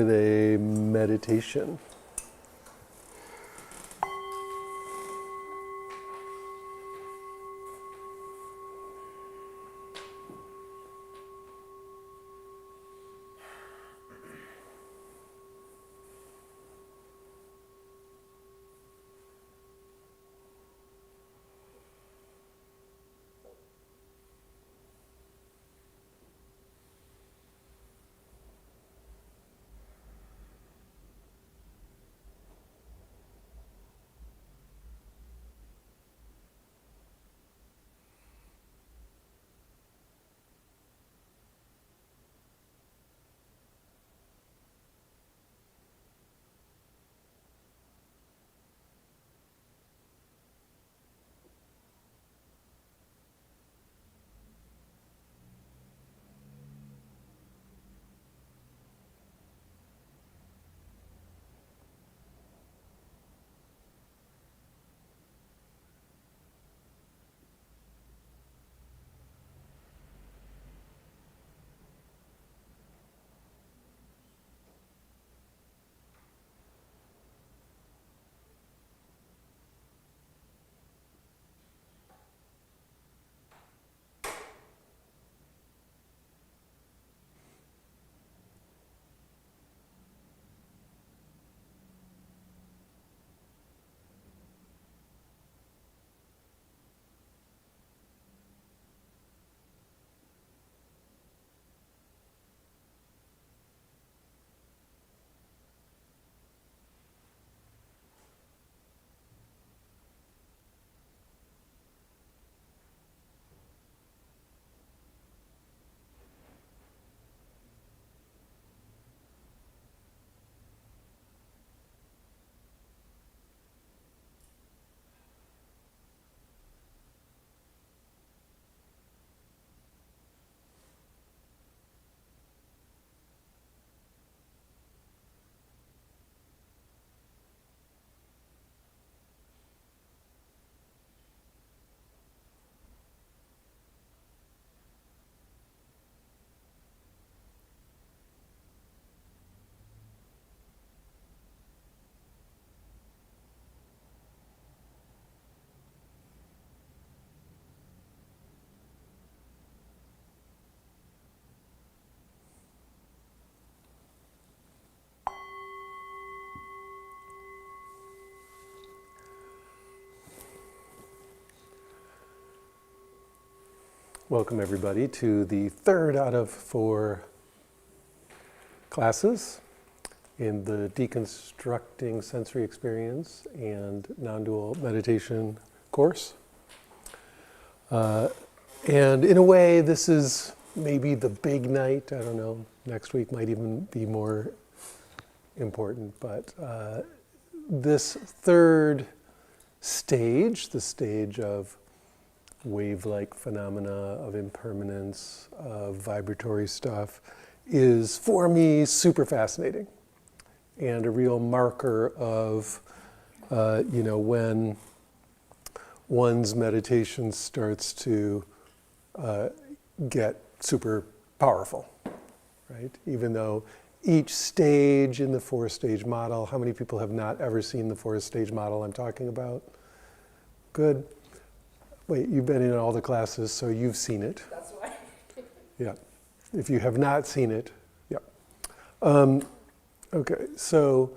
with a meditation. Welcome everybody to the third out of 4 classes in the Deconstructing Sensory Experience and Nondual Meditation course. And in a way, this is maybe the big night. I don't know, next week might even be more important, but this third stage, the stage of wave-like phenomena, of impermanence, of vibratory stuff, is for me super fascinating and a real marker of, when one's meditation starts to get super powerful, right? Even though each stage in the 4-stage model, how many people have not ever seen the 4-stage model I'm talking about? Good. Wait, you've been in all the classes, so you've seen it. That's why. Yeah. If you have not seen it, yeah. Okay, so,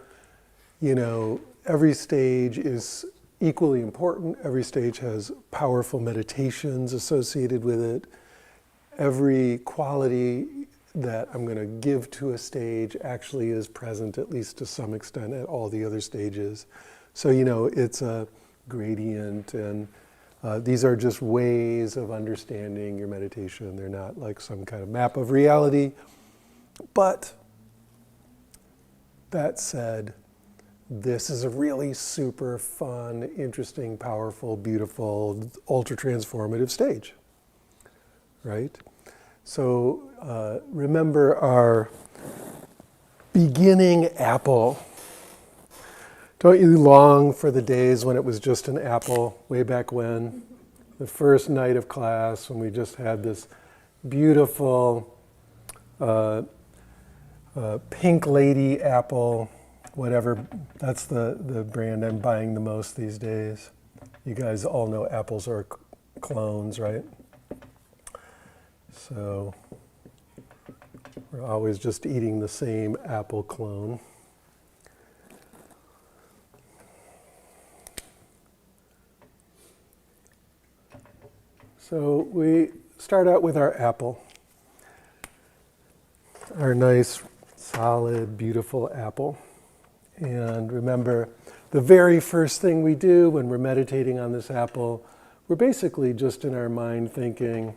every stage is equally important. Every stage has powerful meditations associated with it. Every quality that I'm going to give to a stage actually is present, at least to some extent, at all the other stages. So, it's a gradient, and these are just ways of understanding your meditation. They're not like some kind of map of reality. But that said, this is a really super fun, interesting, powerful, beautiful, ultra-transformative stage, right? So remember our beginning apple. Don't you long for the days when it was just an apple, way back when? The first night of class, when we just had this beautiful, Pink Lady apple, whatever. That's the brand I'm buying the most these days. You guys all know apples are clones, right? So we're always just eating the same apple clone. So we start out with our apple, our nice, solid, beautiful apple. And remember, the very first thing we do when we're meditating on this apple, we're basically just in our mind thinking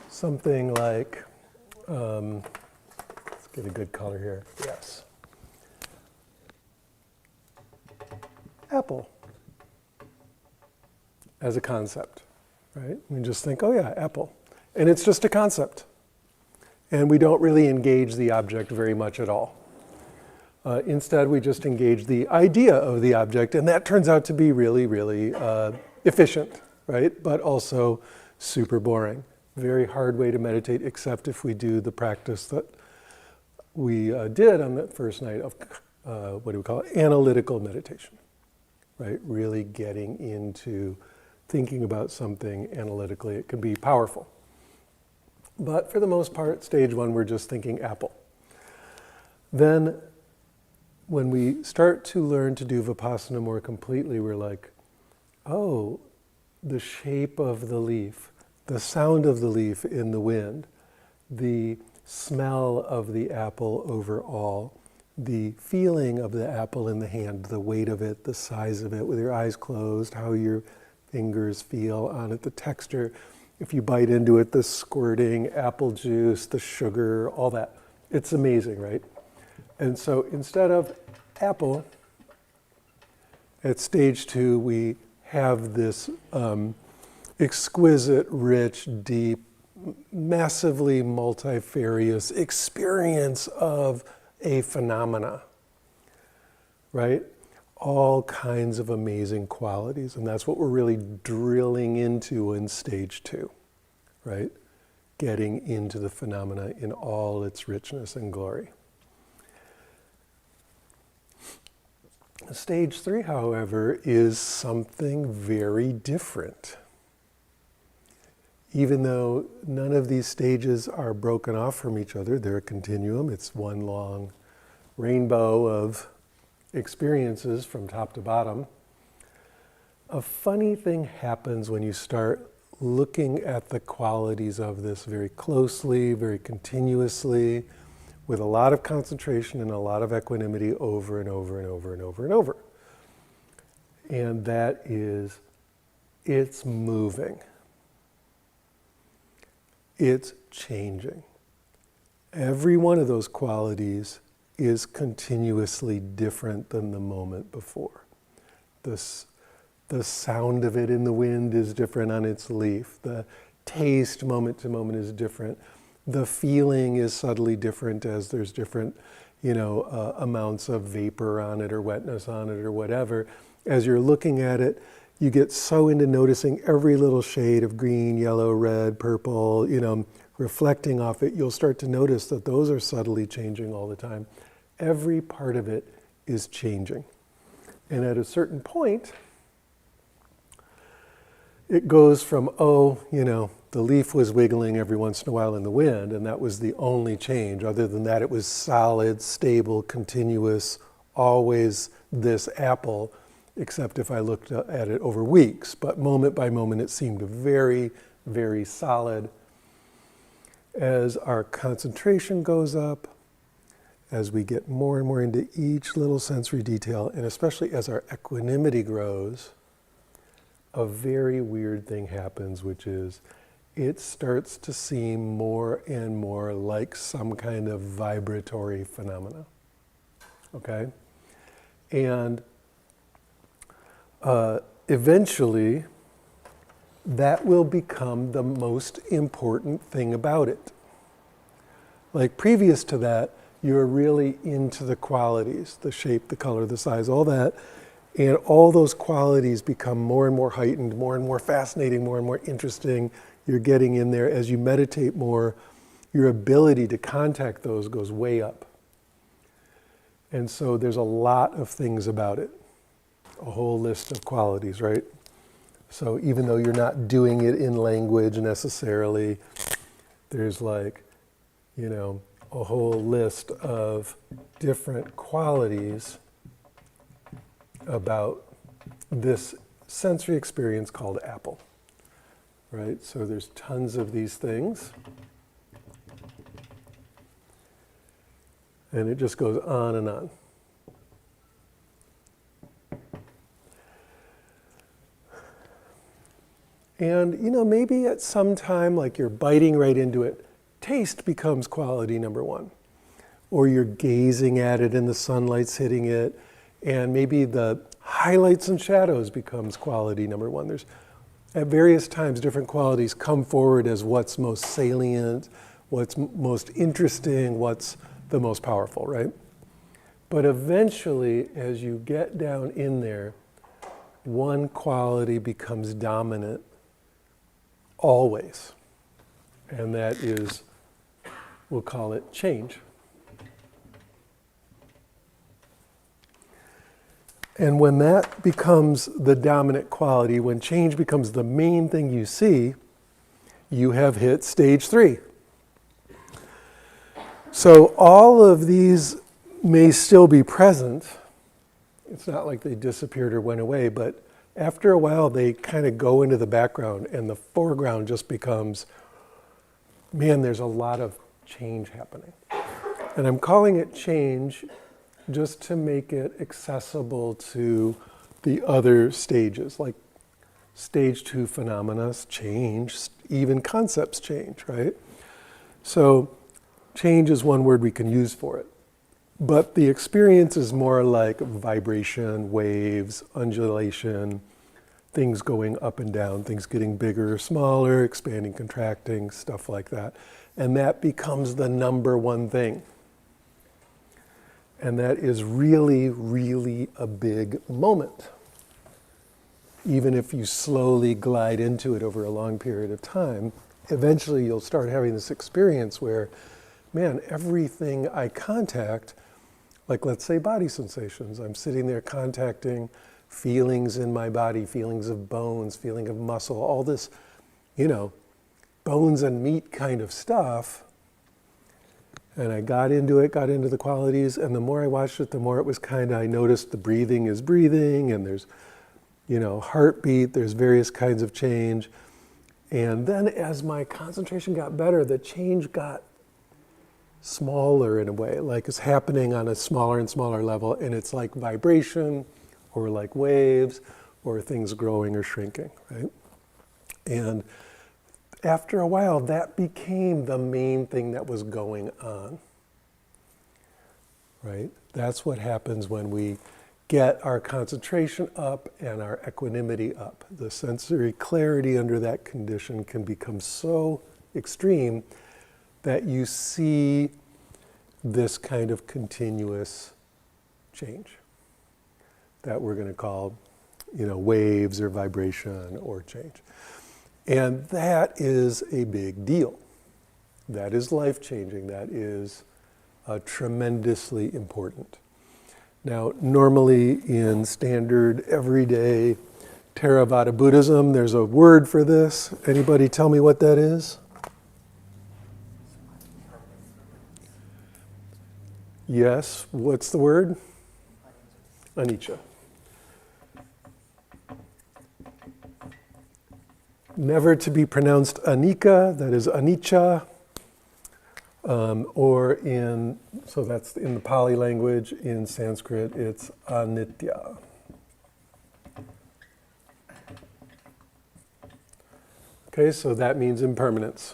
something like, let's get a good color here, yes. Apple as a concept, right? We just think, oh yeah, apple. And it's just a concept. And we don't really engage the object very much at all. Instead, we just engage the idea of the object, and that turns out to be really, really efficient, right? But also super boring. Very hard way to meditate, except if we do the practice that we did on that first night of, what do we call it? Analytical meditation, right? Really getting into thinking about something analytically. It can be powerful. But for the most part, stage one, we're just thinking apple. Then when we start to learn to do Vipassana more completely, we're like, oh, the shape of the leaf, the sound of the leaf in the wind, the smell of the apple overall, the feeling of the apple in the hand, the weight of it, the size of it, with your eyes closed, how your fingers feel on it, the texture. If you bite into it, the squirting, apple juice, the sugar, all that. It's amazing, right? And so instead of apple, at stage two, we have this exquisite, rich, deep, massively multifarious experience of a phenomena, right? All kinds of amazing qualities, and that's what we're really drilling into in stage two, right? Getting into the phenomena in all its richness and glory. Stage three, however, is something very different. Even though none of these stages are broken off from each other, they're a continuum. It's one long rainbow of experiences from top to bottom. A funny thing happens when you start looking at the qualities of this very closely, very continuously, with a lot of concentration and a lot of equanimity over and over and over and over and over. And that is, it's moving. It's changing. Every one of those qualities is continuously different than the moment before. The sound of it in the wind is different on its leaf. The taste moment to moment is different. The feeling is subtly different as there's different, amounts of vapor on it or wetness on it or whatever. As you're looking at it, you get so into noticing every little shade of green, yellow, red, purple, reflecting off it, you'll start to notice that those are subtly changing all the time. Every part of it is changing. And at a certain point, it goes from, the leaf was wiggling every once in a while in the wind, and that was the only change. Other than that, it was solid, stable, continuous, always this apple, except if I looked at it over weeks. But moment by moment, it seemed very, very solid. As our concentration goes up, as we get more and more into each little sensory detail, and especially as our equanimity grows, a very weird thing happens, which is it starts to seem more and more like some kind of vibratory phenomena, okay? And eventually, that will become the most important thing about it. Like previous to that, you're really into the qualities, the shape, the color, the size, all that. And all those qualities become more and more heightened, more and more fascinating, more and more interesting. you're getting in there. As you meditate more, your ability to contact those goes way up. And so there's a lot of things about it, a whole list of qualities, right? So even though you're not doing it in language necessarily, there's like, you know, a whole list of different qualities about this sensory experience called apple, right? So there's tons of these things. And it just goes on and on. And, you know, maybe at some time, like you're biting right into it, taste becomes quality number one. Or you're gazing at it and the sunlight's hitting it, and maybe the highlights and shadows becomes quality number one. There's, at various times, different qualities come forward as what's most salient, what's most interesting, what's the most powerful, right? But eventually, as you get down in there, one quality becomes dominant always. And that is, we'll call it change. And when that becomes the dominant quality, when change becomes the main thing you see, you have hit stage 3. So all of these may still be present. It's not like they disappeared or went away, but after a while they kind of go into the background and the foreground just becomes, man, there's a lot of change happening. And I'm calling it change just to make it accessible to the other stages, like stage 2 phenomena change, even concepts change, right? So change is one word we can use for it. But the experience is more like vibration, waves, undulation, things going up and down, things getting bigger or smaller, expanding, contracting, stuff like that. And that becomes the number one thing. And that is really, really a big moment. Even if you slowly glide into it over a long period of time, eventually you'll start having this experience where, man, everything I contact, like let's say body sensations, I'm sitting there contacting feelings in my body, feelings of bones, feeling of muscle, all this, you know, bones and meat kind of stuff. And I got into the qualities, and the more I watched it, the more it was kind of, I noticed the breathing is breathing, and there's, you know, heartbeat, there's various kinds of change. And then as my concentration got better, the change got smaller in a way, like it's happening on a smaller and smaller level, and it's like vibration, or like waves, or things growing or shrinking, right? And after a while, that became the main thing that was going on, right? That's what happens when we get our concentration up and our equanimity up. The sensory clarity under that condition can become so extreme that you see this kind of continuous change that we're going to call, you know, waves or vibration or change. And that is a big deal. That is life-changing. That is tremendously important. Now, normally in standard, everyday Theravada Buddhism, there's a word for this. Anybody tell me what that is? Yes, what's the word? Anicca. Never to be pronounced anicca, that is anicca, or in, so that's in the Pali language, in Sanskrit it's anitya. Okay, so that means impermanence.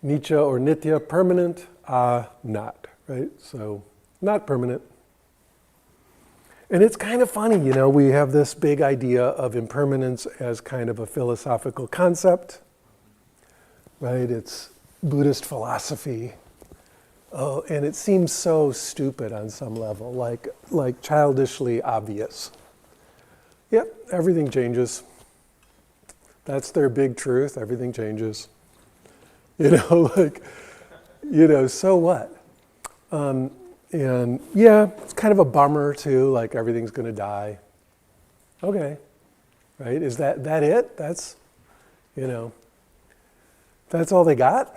Nitya or nitya, permanent, not, right? So not permanent. And it's kind of funny, you know, we have this big idea of impermanence as kind of a philosophical concept, right? It's Buddhist philosophy. Oh, and it seems so stupid on some level, like childishly obvious. Yep, everything changes. That's their big truth. Everything changes. Like, so what? And yeah, it's kind of a bummer too, like everything's going to die. Okay, right? Is that it? That's all they got?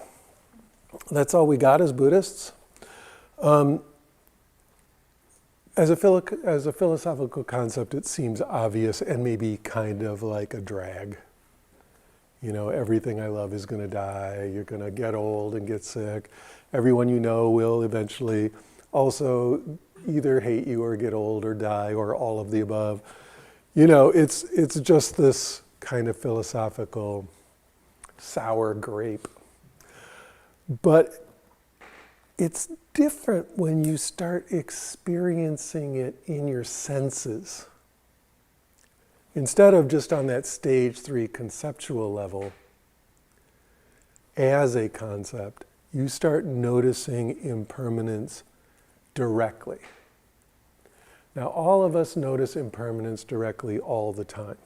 That's all we got as Buddhists? As a philosophical concept, it seems obvious and maybe kind of like a drag. Everything I love is going to die. You're going to get old and get sick. Everyone you know will eventually also either hate you or get old or die or all of the above. It's just this kind of philosophical sour grape. But it's different when you start experiencing it in your senses. Instead of just on that stage 3 conceptual level, as a concept, you start noticing impermanence directly. Now, all of us notice impermanence directly all the time.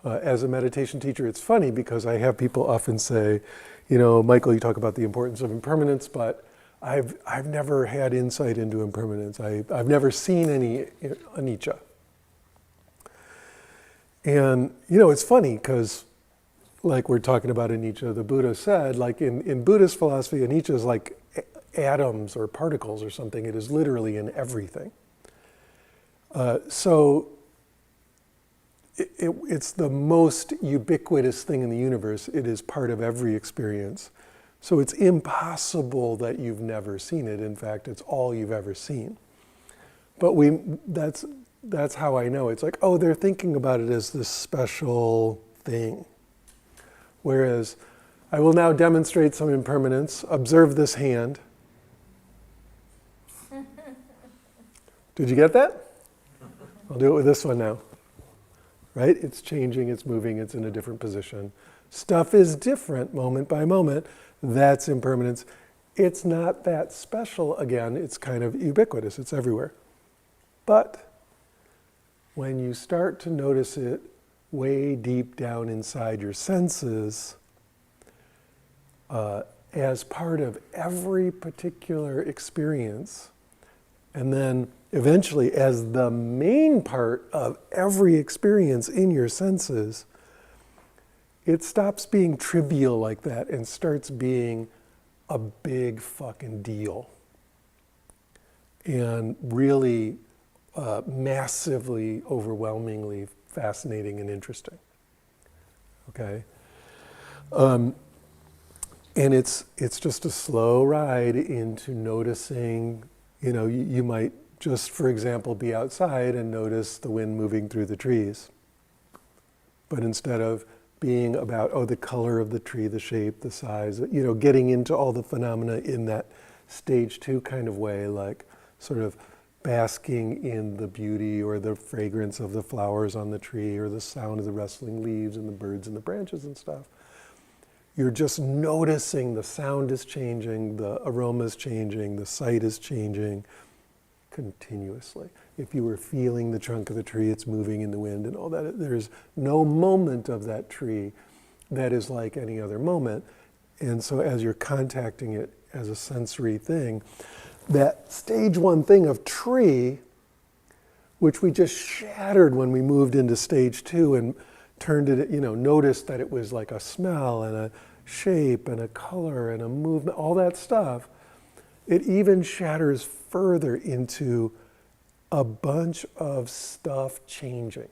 As a meditation teacher, it's funny because I have people often say, Michael, you talk about the importance of impermanence, but I've never had insight into impermanence. I've never seen any anicca. And, it's funny because, like we're talking about anicca, the Buddha said, like in Buddhist philosophy, anicca is like atoms or particles or something. It is literally in everything. So it's the most ubiquitous thing in the universe. It is part of every experience. So it's impossible that you've never seen it. In fact, it's all you've ever seen. But that's how I know. It's like, oh, they're thinking about it as this special thing. Whereas, I will now demonstrate some impermanence. Observe this hand. Did you get that? I'll do it with this one now. Right? It's changing, it's moving, it's in a different position. Stuff is different moment by moment. That's impermanence. It's not that special again. It's kind of ubiquitous. It's everywhere. But when you start to notice it way deep down inside your senses, as part of every particular experience, and then eventually as the main part of every experience in your senses, it stops being trivial like that and starts being a big fucking deal. And really massively, overwhelmingly fascinating and interesting. Okay? And it's just a slow ride into noticing, you might just, for example, be outside and notice the wind moving through the trees. But instead of being about, the color of the tree, the shape, the size, getting into all the phenomena in that stage 2 kind of way, like sort of basking in the beauty or the fragrance of the flowers on the tree or the sound of the rustling leaves and the birds in the branches and stuff. You're just noticing the sound is changing, the aroma is changing, the sight is changing continuously. If you were feeling the trunk of the tree, it's moving in the wind and all that. There's no moment of that tree that is like any other moment. And so as you're contacting it as a sensory thing, that stage 1 thing of tree, which we just shattered when we moved into stage 2 and turned it, noticed that it was like a smell and a shape and a color and a movement, all that stuff, it even shatters further into a bunch of stuff changing.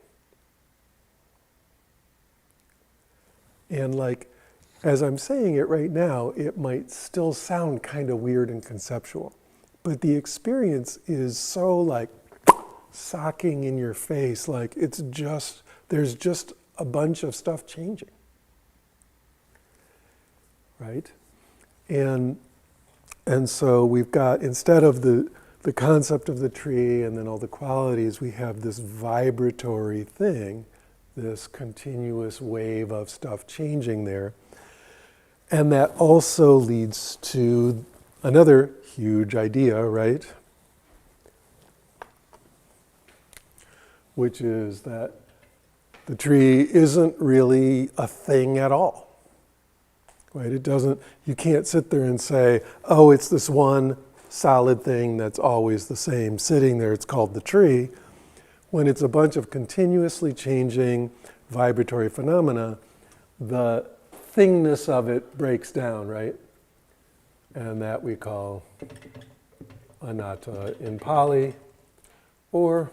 And like, as I'm saying it right now, it might still sound kind of weird and conceptual. But the experience is so like socking in your face, like there's just a bunch of stuff changing. Right? And so we've got, instead of the concept of the tree and then all the qualities, we have this vibratory thing, this continuous wave of stuff changing there. And that also leads to another huge idea, right? Which is that The tree isn't really a thing at all. Right? It doesn't, you can't sit there and say, oh, it's this one solid thing that's always the same sitting there, it's called the tree. When it's a bunch of continuously changing vibratory phenomena, the thingness of it breaks down, right? And that we call anatta in Pali, or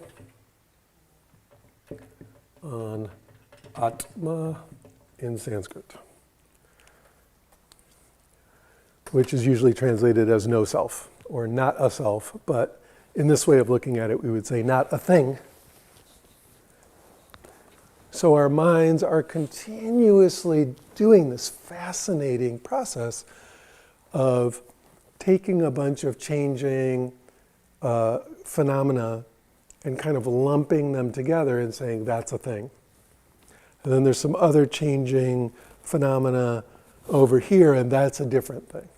atma in Sanskrit, which is usually translated as no self, or not a self, but in this way of looking at it, we would say not a thing. So our minds are continuously doing this fascinating process of taking a bunch of changing phenomena and kind of lumping them together and saying that's a thing. And then there's some other changing phenomena over here, and that's a different thing.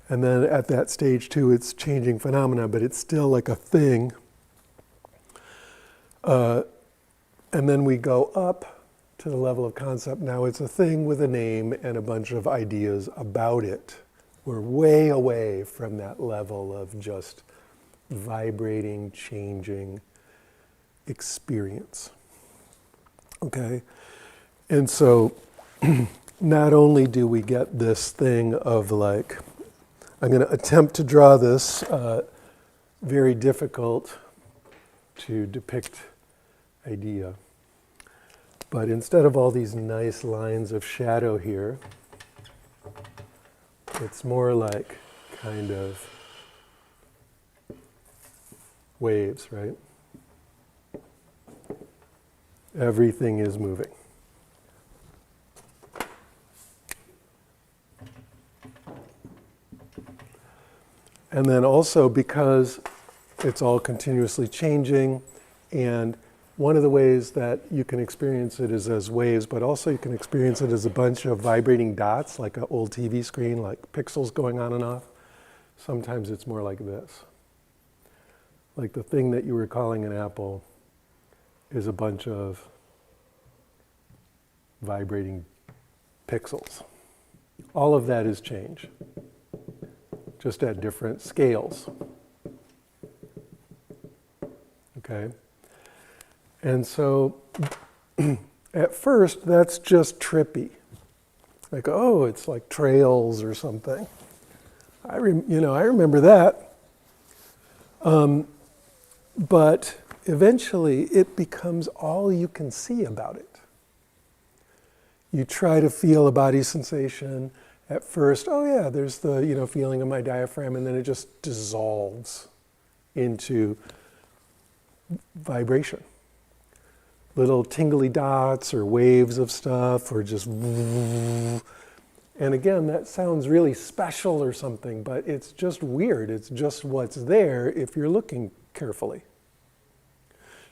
And then at that stage too, it's changing phenomena, but it's still like a thing. And then we go up to the level of concept. Now it's a thing with a name and a bunch of ideas about it. We're way away from that level of just vibrating, changing experience. Okay? And so not only do we get this thing of like, I'm going to attempt to draw this very difficult to depict idea. But instead of all these nice lines of shadow here, it's more like kind of waves, right? Everything is moving. And then also because it's all continuously changing, and one of the ways that you can experience it is as waves, but also you can experience it as a bunch of vibrating dots, like an old TV screen, like pixels going on and off. Sometimes it's more like this. Like the thing that you were calling an apple is a bunch of vibrating pixels. All of that is change, just at different scales. Okay? And so at first, that's just trippy. Like, oh, it's like trails or something. I remember that. But eventually, it becomes all you can see about it. You try to feel a body sensation. At first, oh yeah, there's the feeling of my diaphragm, and then it just dissolves into vibration. Little tingly dots or waves of stuff, or just, and again, that sounds really special or something, but it's just weird. It's just what's there if you're looking carefully.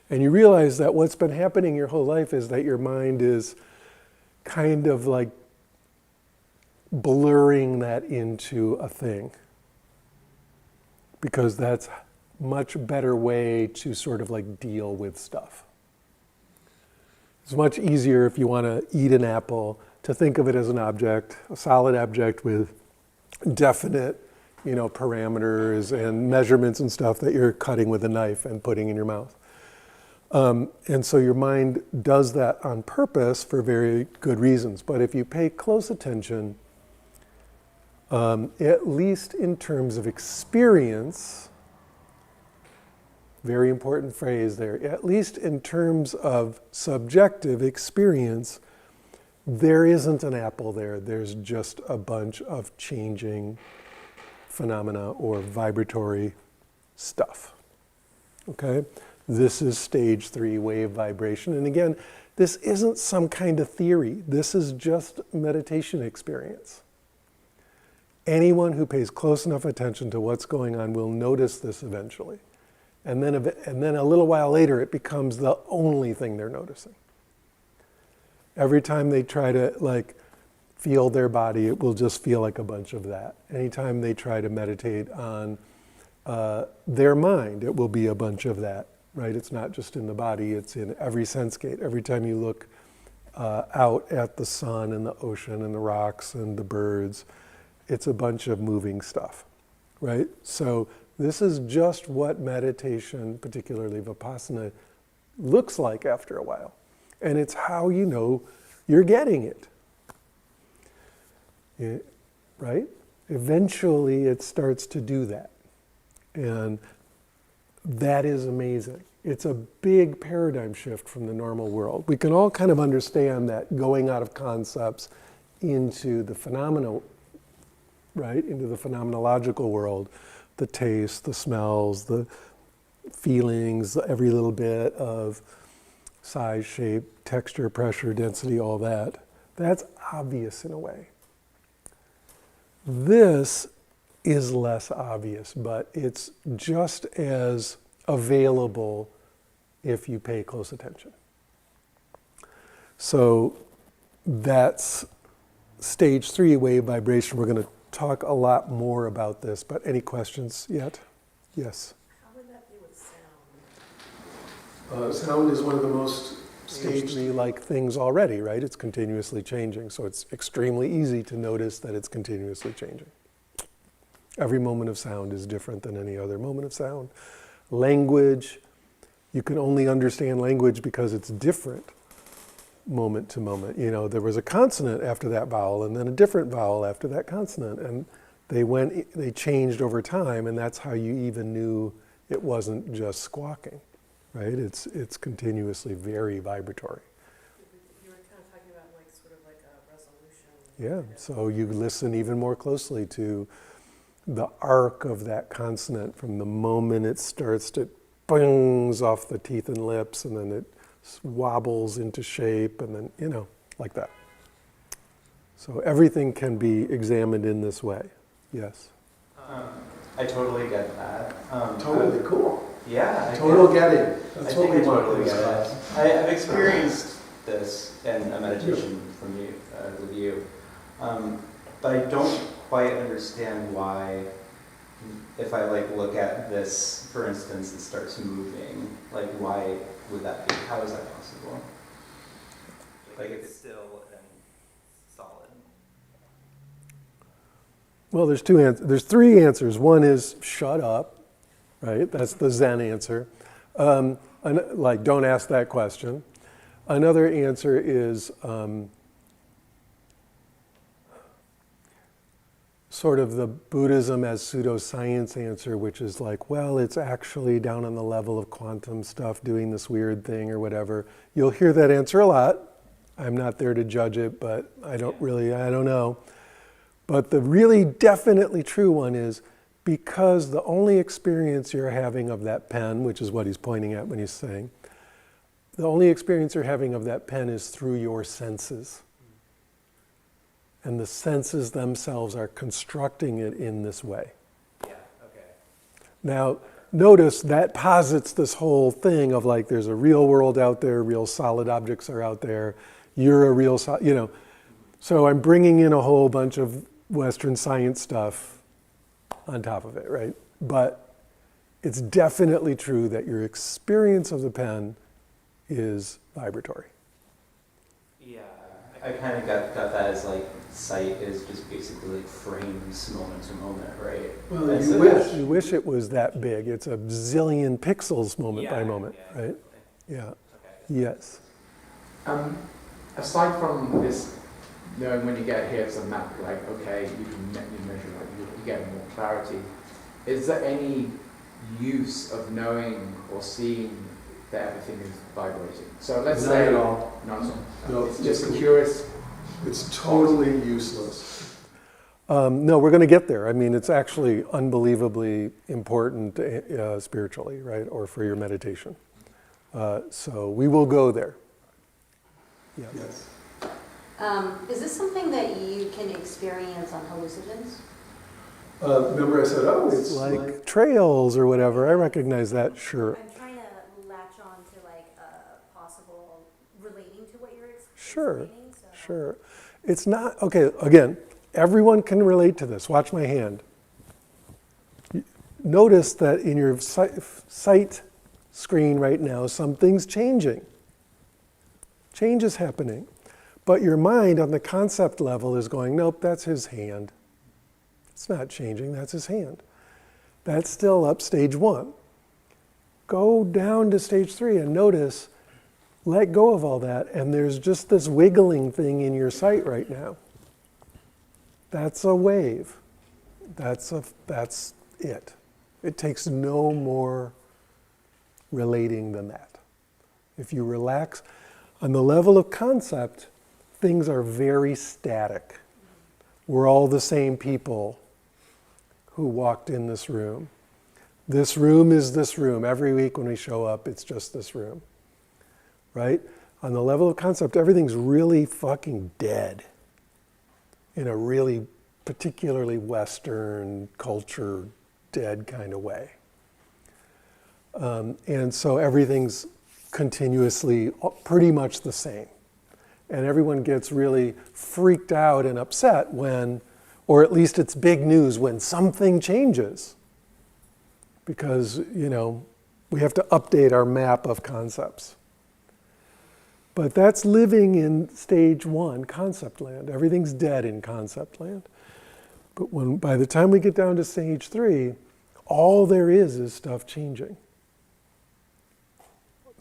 And you realize that what's been happening your whole life is that your mind is kind of like blurring that into a thing, because that's a much better way to sort of like deal with stuff. It's much easier if you want to eat an apple to think of it as an object, a solid object with definite, parameters and measurements and stuff that you're cutting with a knife and putting in your mouth. And so your mind does that on purpose for very good reasons. But if you pay close attention, at least in terms of experience, very important phrase there, at least in terms of subjective experience, there isn't an apple there. There's just a bunch of changing phenomena or vibratory stuff. Okay? This is stage 3 wave vibration. And again, this isn't some kind of theory. This is just meditation experience. Anyone who pays close enough attention to what's going on will notice this eventually. And then a little while later, it becomes the only thing they're noticing. Every time they try to feel their body, it will just feel like a bunch of that. Anytime they try to meditate on their mind, it will be a bunch of that. right? It's not just in the body, it's in every sense gate. Every time you look out at the sun and the ocean and the rocks and the birds, it's a bunch of moving stuff, right? So this is just what meditation, particularly Vipassana, looks like after a while. And it's how you know you're getting it. Right? Eventually it starts to do that. And that is amazing. It's a big paradigm shift from the normal world. We can all kind of understand that going out of concepts into the phenomenal, right? Into the phenomenological world, the taste, the smells, the feelings, every little bit of size, shape, texture, pressure, density, all that. That's obvious in a way. This is less obvious, but it's just as available if you pay close attention. So that's stage 3, wave vibration. We're going to talk a lot more about this, but any questions yet? Yes? How would that be with sound? Sound is one of the most stage 3-like things already, right? It's continuously changing, so it's extremely easy to notice that it's continuously changing. Every moment of sound is different than any other moment of sound. Language, you can only understand language because it's different moment to moment. You know, there was a consonant after that vowel and then a different vowel after that consonant, and they changed over time, and that's how you even knew it wasn't just squawking, right? It's continuously very vibratory. You were kind of talking about like sort of like a resolution. Yeah, so you listen even more closely to the arc of that consonant from the moment it starts to bangs off the teeth and lips, and then it wobbles into shape, and then, you know, like that. So everything can be examined in this way. Yes? I totally get that. Totally cool. Yeah. Total getting. That's what we totally get it. I've experienced this in a meditation from you, with you. But I don't quite understand why, if I like look at this, for instance, it starts moving, like why would that be? How is that possible? Like if it's still and solid. Well, there's 3 answers. One is shut up, right? That's the Zen answer. Like, don't ask that question. Another answer is sort of the Buddhism as pseudoscience answer, which is like, well, it's actually down on the level of quantum stuff doing this weird thing or whatever. You'll hear that answer a lot. I'm not there to judge it, but I don't know. But the really definitely true one is because the only experience you're having of that pen, which is what he's pointing at when he's saying, the only experience you're having of that pen is through your senses. And the senses themselves are constructing it in this way. Yeah, okay. Now, notice that posits this whole thing of like there's a real world out there, real solid objects are out there, you're a real, you know. So I'm bringing in a whole bunch of Western science stuff on top of it, right? But it's definitely true that your experience of the pen is vibratory. Yeah, I kind of got that as like sight is just basically like frames moment to moment, right? Well, And you so wish it was that big. It's a zillion pixels moment by moment, yeah, right? Yeah. Okay. Yes. Aside from this, knowing when you get here, it's a map, like, okay, you can measure, like, you get more clarity. Is there any use of knowing or seeing that everything is vibrating? So let's Not say... at all. No, it's just a curious... It's totally useless. No, we're going to get there. I mean, it's actually unbelievably important spiritually, right, or for your meditation. So we will go there. Yeah. Yes. Is this something that you can experience on hallucinogens? Remember I said, oh, it's like trails or whatever. I recognize that, sure. I'm trying to latch on to like a possible relating to what you're Sure, explaining. So. sure. It's not, okay, again, everyone can relate to this. Watch my hand. Notice that in your sight screen right now, something's changing. Change is happening. But your mind on the concept level is going, nope, that's his hand. It's not changing, that's his hand. That's still up stage 1. Go down to stage 3 and notice, let go of all that, and there's just this wiggling thing in your sight right now. That's a wave. That's it. It takes no more relating than that. If you relax, on the level of concept, things are very static. We're all the same people who walked in this room. This room is this room. Every week when we show up, it's just this room. Right? On the level of concept, everything's really fucking dead in a really particularly Western culture dead kind of way. And so everything's continuously pretty much the same. And everyone gets really freaked out and upset when, or at least it's big news when something changes. Because, we have to update our map of concepts. But that's living in stage 1, concept land. Everything's dead in concept land. But by the time we get down to stage 3, all there is stuff changing.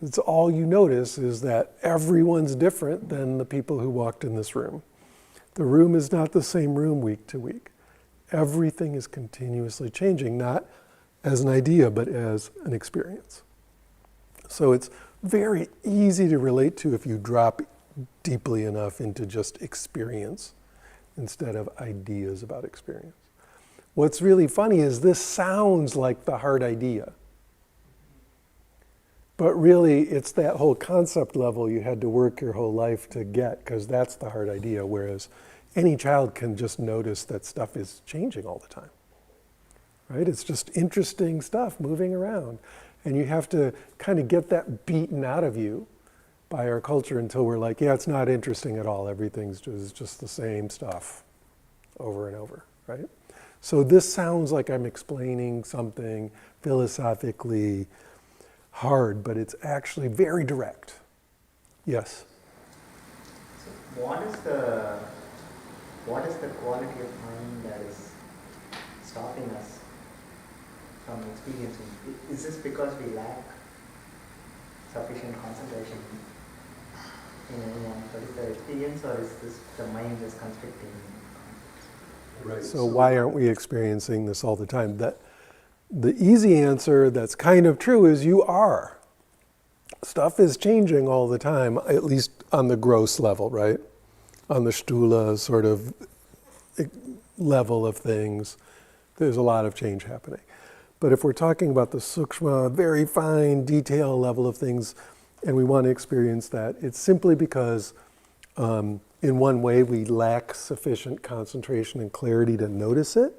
It's all you notice is that everyone's different than the people who walked in this room. The room is not the same room week to week. Everything is continuously changing, not as an idea, but as an experience. So it's very easy to relate to if you drop deeply enough into just experience instead of ideas about experience. What's really funny is this sounds like the hard idea. But really, it's that whole concept level you had to work your whole life to get, because that's the hard idea, whereas any child can just notice that stuff is changing all the time. Right? It's just interesting stuff moving around. And you have to kind of get that beaten out of you by our culture until we're like, yeah, it's not interesting at all. Everything's just the same stuff over and over, right? So this sounds like I'm explaining something philosophically hard, but it's actually very direct. Yes? So what is the quality of mind that is stopping us from experiencing? Is this because we lack sufficient concentration in any one particular experience, or is this the mind just constricting? Right. So why aren't we experiencing this all the time? The easy answer that's kind of true is you are. Stuff is changing all the time, at least on the gross level, right? On the Stula sort of level of things, there's a lot of change happening. But if we're talking about the sukshma, very fine detail level of things, and we want to experience that, it's simply because in one way we lack sufficient concentration and clarity to notice it,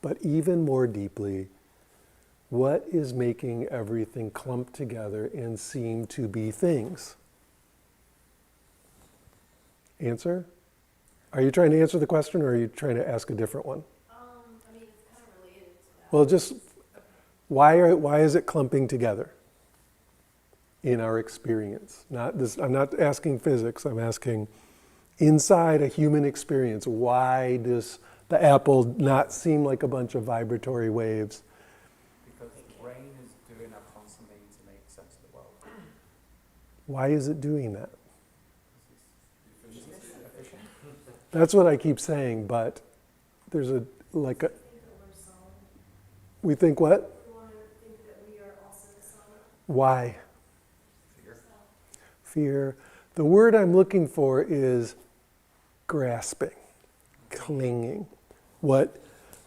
but even more deeply, what is making everything clump together and seem to be things? Answer? Are you trying to answer the question, or are you trying to ask a different one? It's kind of related to that. Well, just why is it clumping together in our experience? I'm not asking physics. I'm asking inside a human experience. Why does the apple not seem like a bunch of vibratory waves? Because the brain is doing a constant need to make sense of the world. Why is it doing that? That's what I keep saying, but there's we think what? We want to think that we are also solid. Why? Fear. The word I'm looking for is grasping, clinging. What,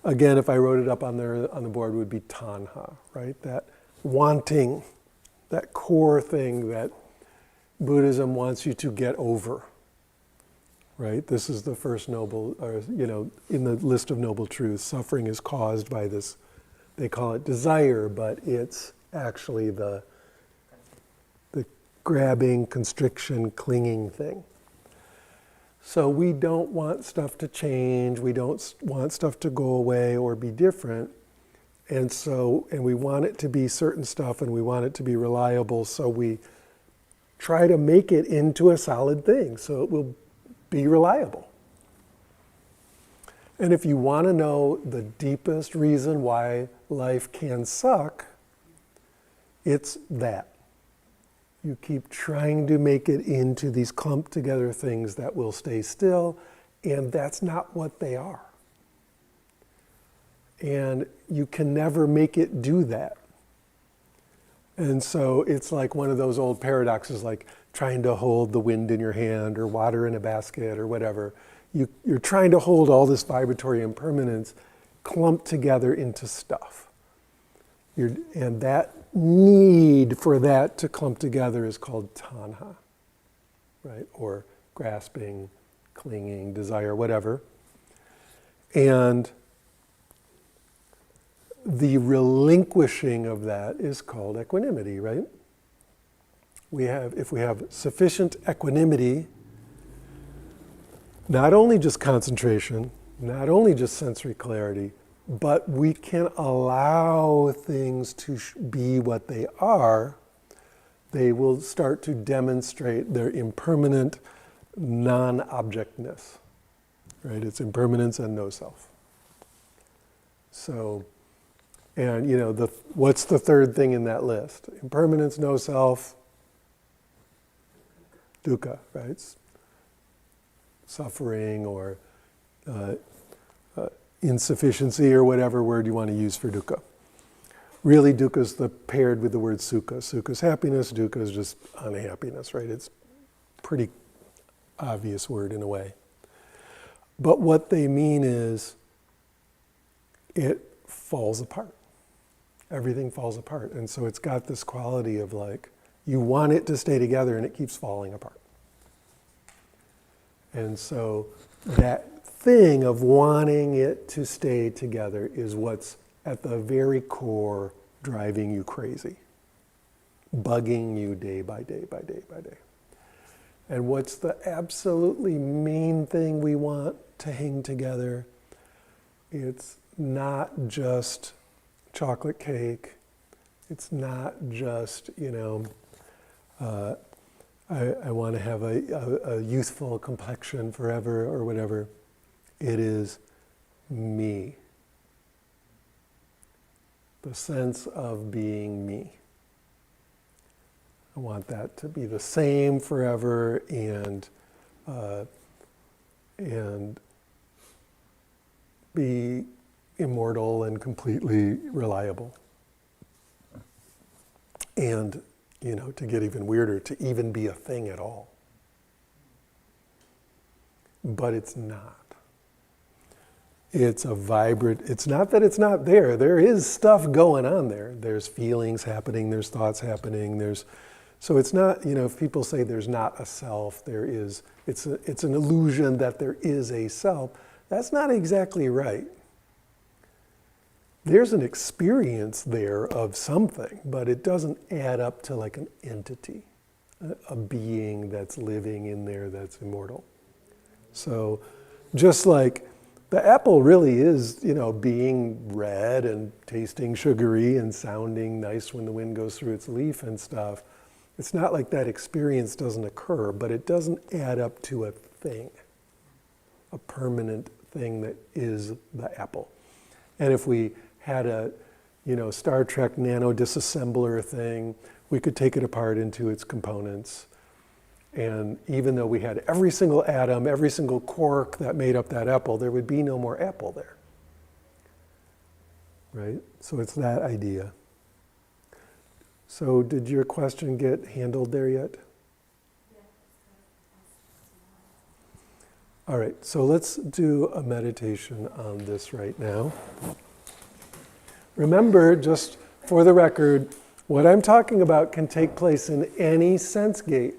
again, if I wrote it up on the board, would be tanha, right? That wanting, that core thing that Buddhism wants you to get over. Right? This is the first noble, in the list of noble truths, suffering is caused by this, they call it desire, but it's actually the grabbing, constriction, clinging thing. So we don't want stuff to change, we don't want stuff to go away or be different, And we want it to be certain stuff and we want it to be reliable, so we try to make it into a solid thing so it will be reliable. And if you want to know the deepest reason why life can suck, it's that. You keep trying to make it into these clumped together things that will stay still, and that's not what they are. And you can never make it do that. And so it's like one of those old paradoxes, like trying to hold the wind in your hand or water in a basket or whatever. You're trying to hold all this vibratory impermanence clumped together into stuff. And that need for that to clump together is called tanha, right? Or grasping, clinging, desire, whatever. And the relinquishing of that is called equanimity, right? If we have sufficient equanimity, not only just concentration, not only just sensory clarity, but we can allow things to be what they are, they will start to demonstrate their impermanent non-objectness, right? It's impermanence and no self. So, and what's the third thing in that list? Impermanence, no self, dukkha, right? It's suffering or insufficiency or whatever word you want to use for dukkha. Really, dukkha is paired with the word sukha. Sukha is happiness, dukkha is just unhappiness, right? It's a pretty obvious word in a way. But what they mean is it falls apart. Everything falls apart. And so it's got this quality of like, you want it to stay together and it keeps falling apart. And so that thing of wanting it to stay together is what's at the very core driving you crazy, bugging you day by day by day by day. And what's the absolutely main thing we want to hang together? It's not just chocolate cake. It's not just, I want to have a youthful complexion forever or whatever. It is me. The sense of being me. I want that to be the same forever and be immortal and completely reliable. And, to get even weirder, to even be a thing at all. But it's not. It's a vibrant, it's not that it's not there. There is stuff going on there. There's feelings happening, there's thoughts happening, so it's not, if people say there's not a self, there is, it's an illusion that there is a self. That's not exactly right. There's an experience there of something, but it doesn't add up to like an entity, a being that's living in there that's immortal. So just like the apple really is, being red and tasting sugary and sounding nice when the wind goes through its leaf and stuff. It's not like that experience doesn't occur, but it doesn't add up to a thing, a permanent thing that is the apple. And if we had a, Star Trek nano disassembler thing, we could take it apart into its components. And even though we had every single atom, every single quark that made up that apple, there would be no more apple there. Right? So it's that idea. So did your question get handled there yet? All right, so let's do a meditation on this right now. Remember, just for the record, what I'm talking about can take place in any sense gate.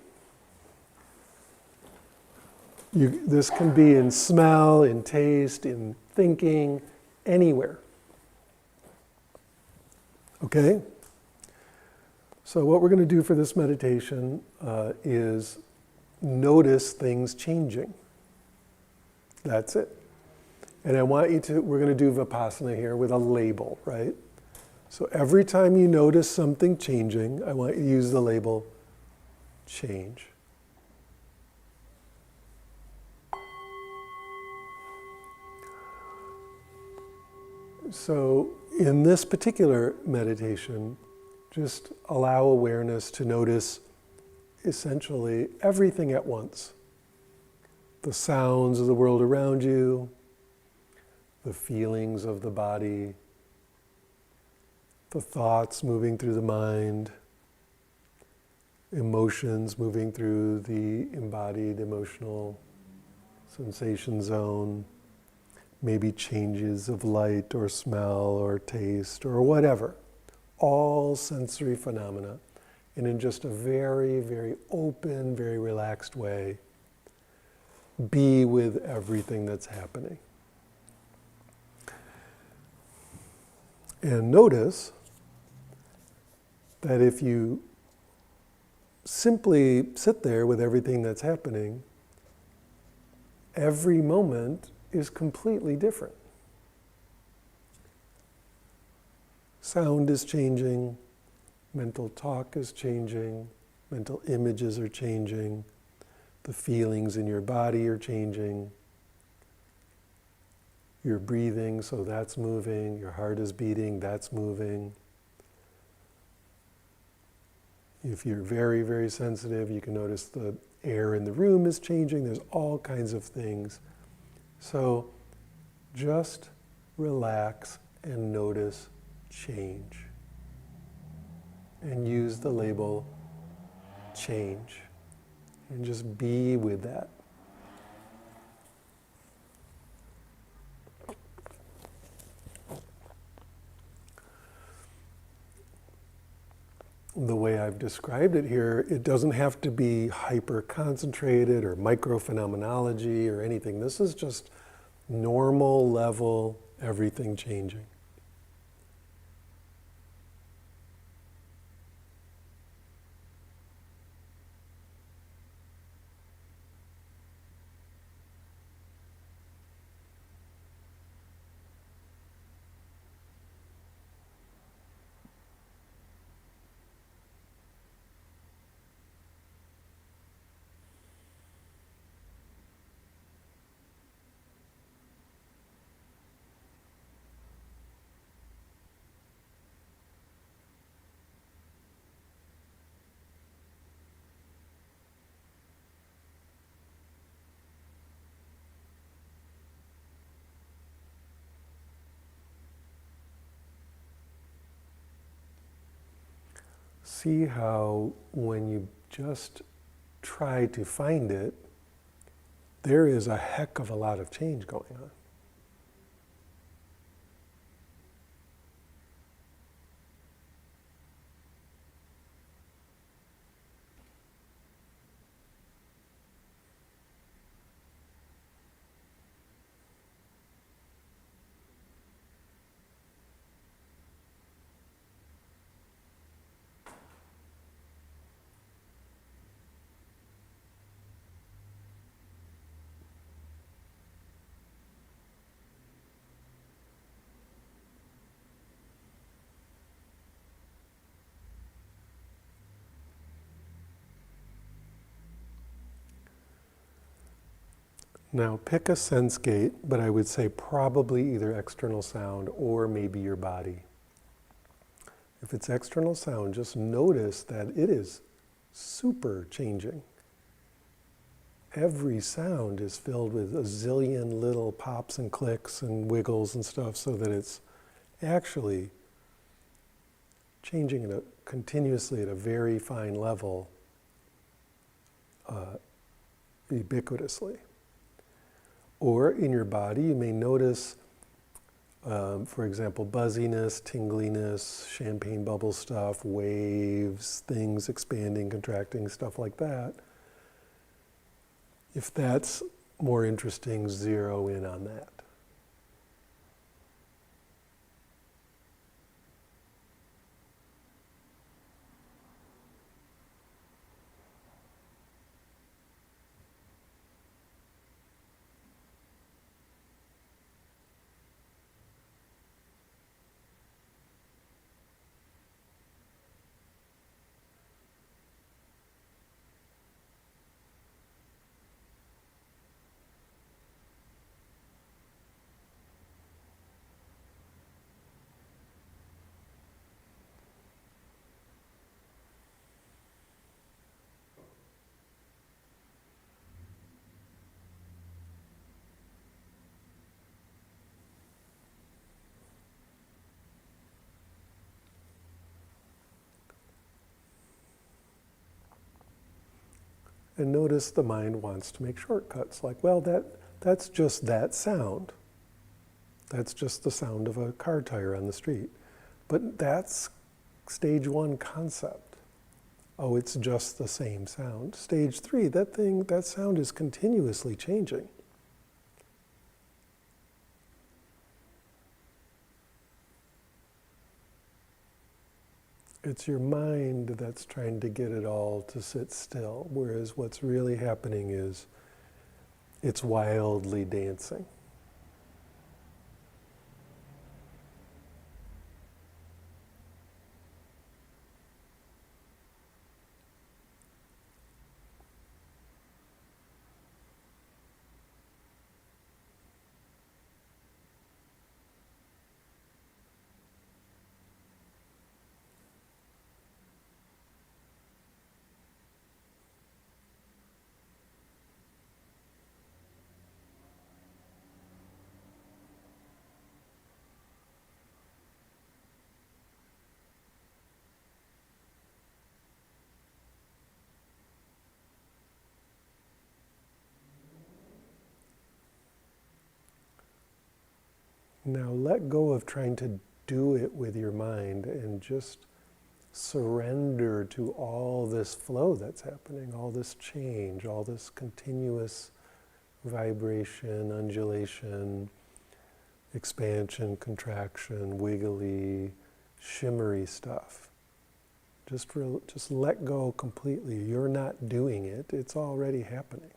This can be in smell, in taste, in thinking, anywhere. Okay? So what we're going to do for this meditation is notice things changing. That's it. And I want you to, we're going to do Vipassana here with a label, right? So every time you notice something changing, I want you to use the label change. So in this particular meditation, just allow awareness to notice essentially everything at once. The sounds of the world around you, the feelings of the body, the thoughts moving through the mind, emotions moving through the embodied emotional sensation zone, maybe changes of light or smell or taste or whatever. All sensory phenomena. And in just a very, very open, very relaxed way, be with everything that's happening. And notice that if you simply sit there with everything that's happening, every moment is completely different. Sound is changing, mental talk is changing, mental images are changing, the feelings in your body are changing, you're breathing, so that's moving, your heart is beating, that's moving. If you're very, very sensitive, you can notice the air in the room is changing, there's all kinds of things. So just relax and notice change. And use the label change. And just be with that. The way I've described it here, it doesn't have to be hyper-concentrated or micro-phenomenology or anything. This is just normal level, everything changing. See how when you just try to find it, there is a heck of a lot of change going on. Now pick a sense gate, but I would say probably either external sound or maybe your body. If it's external sound, just notice that it is super changing. Every sound is filled with a zillion little pops and clicks and wiggles and stuff so that it's actually changing continuously at a very fine level, ubiquitously. Or in your body, you may notice, for example, buzziness, tingliness, champagne bubble stuff, waves, things expanding, contracting, stuff like that. If that's more interesting, zero in on that. And notice the mind wants to make shortcuts, like, well, that's just that sound. That's just the sound of a car tire on the street. But that's stage 1 concept. Oh, it's just the same sound. Stage 3, that sound is continuously changing. It's your mind that's trying to get it all to sit still, whereas what's really happening is it's wildly dancing. Now let go of trying to do it with your mind and just surrender to all this flow that's happening, all this change, all this continuous vibration, undulation, expansion, contraction, wiggly, shimmery stuff. Just let go completely. You're not doing it. It's already happening.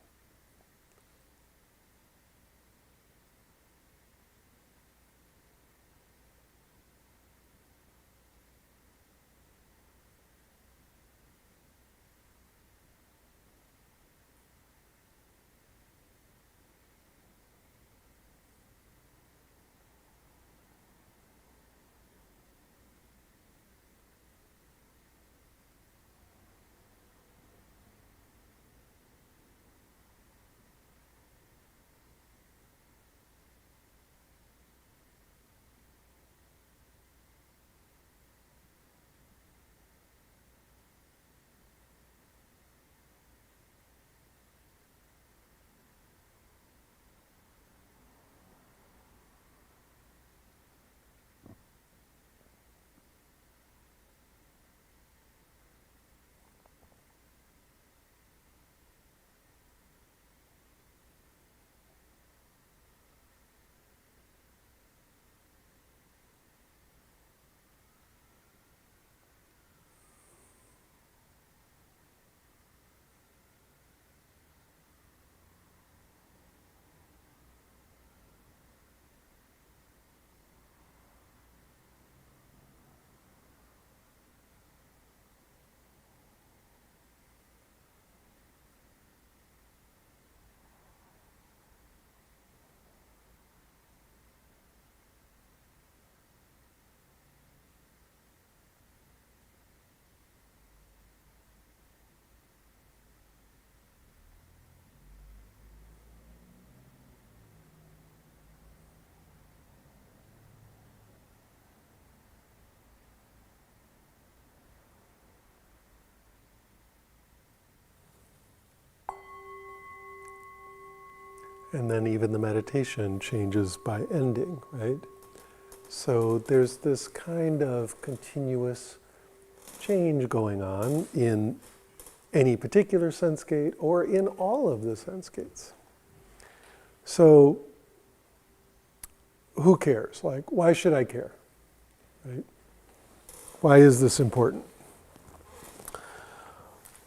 And then even the meditation changes by ending, right? So there's this kind of continuous change going on in any particular sense gate or in all of the sense gates. So who cares? Like, why should I care? Right? Why is this important?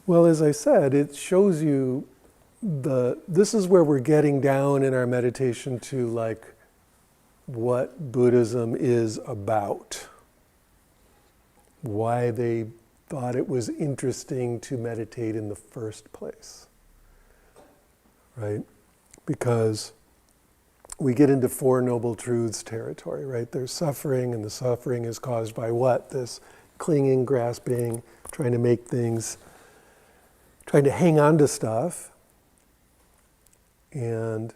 Well, as I said, it shows you this is where we're getting down in our meditation to like what Buddhism is about. Why they thought it was interesting to meditate in the first place. Right? Because we get into Four Noble Truths territory, right? There's suffering, and the suffering is caused by what? This clinging, grasping, trying to make things, trying to hang on to stuff. And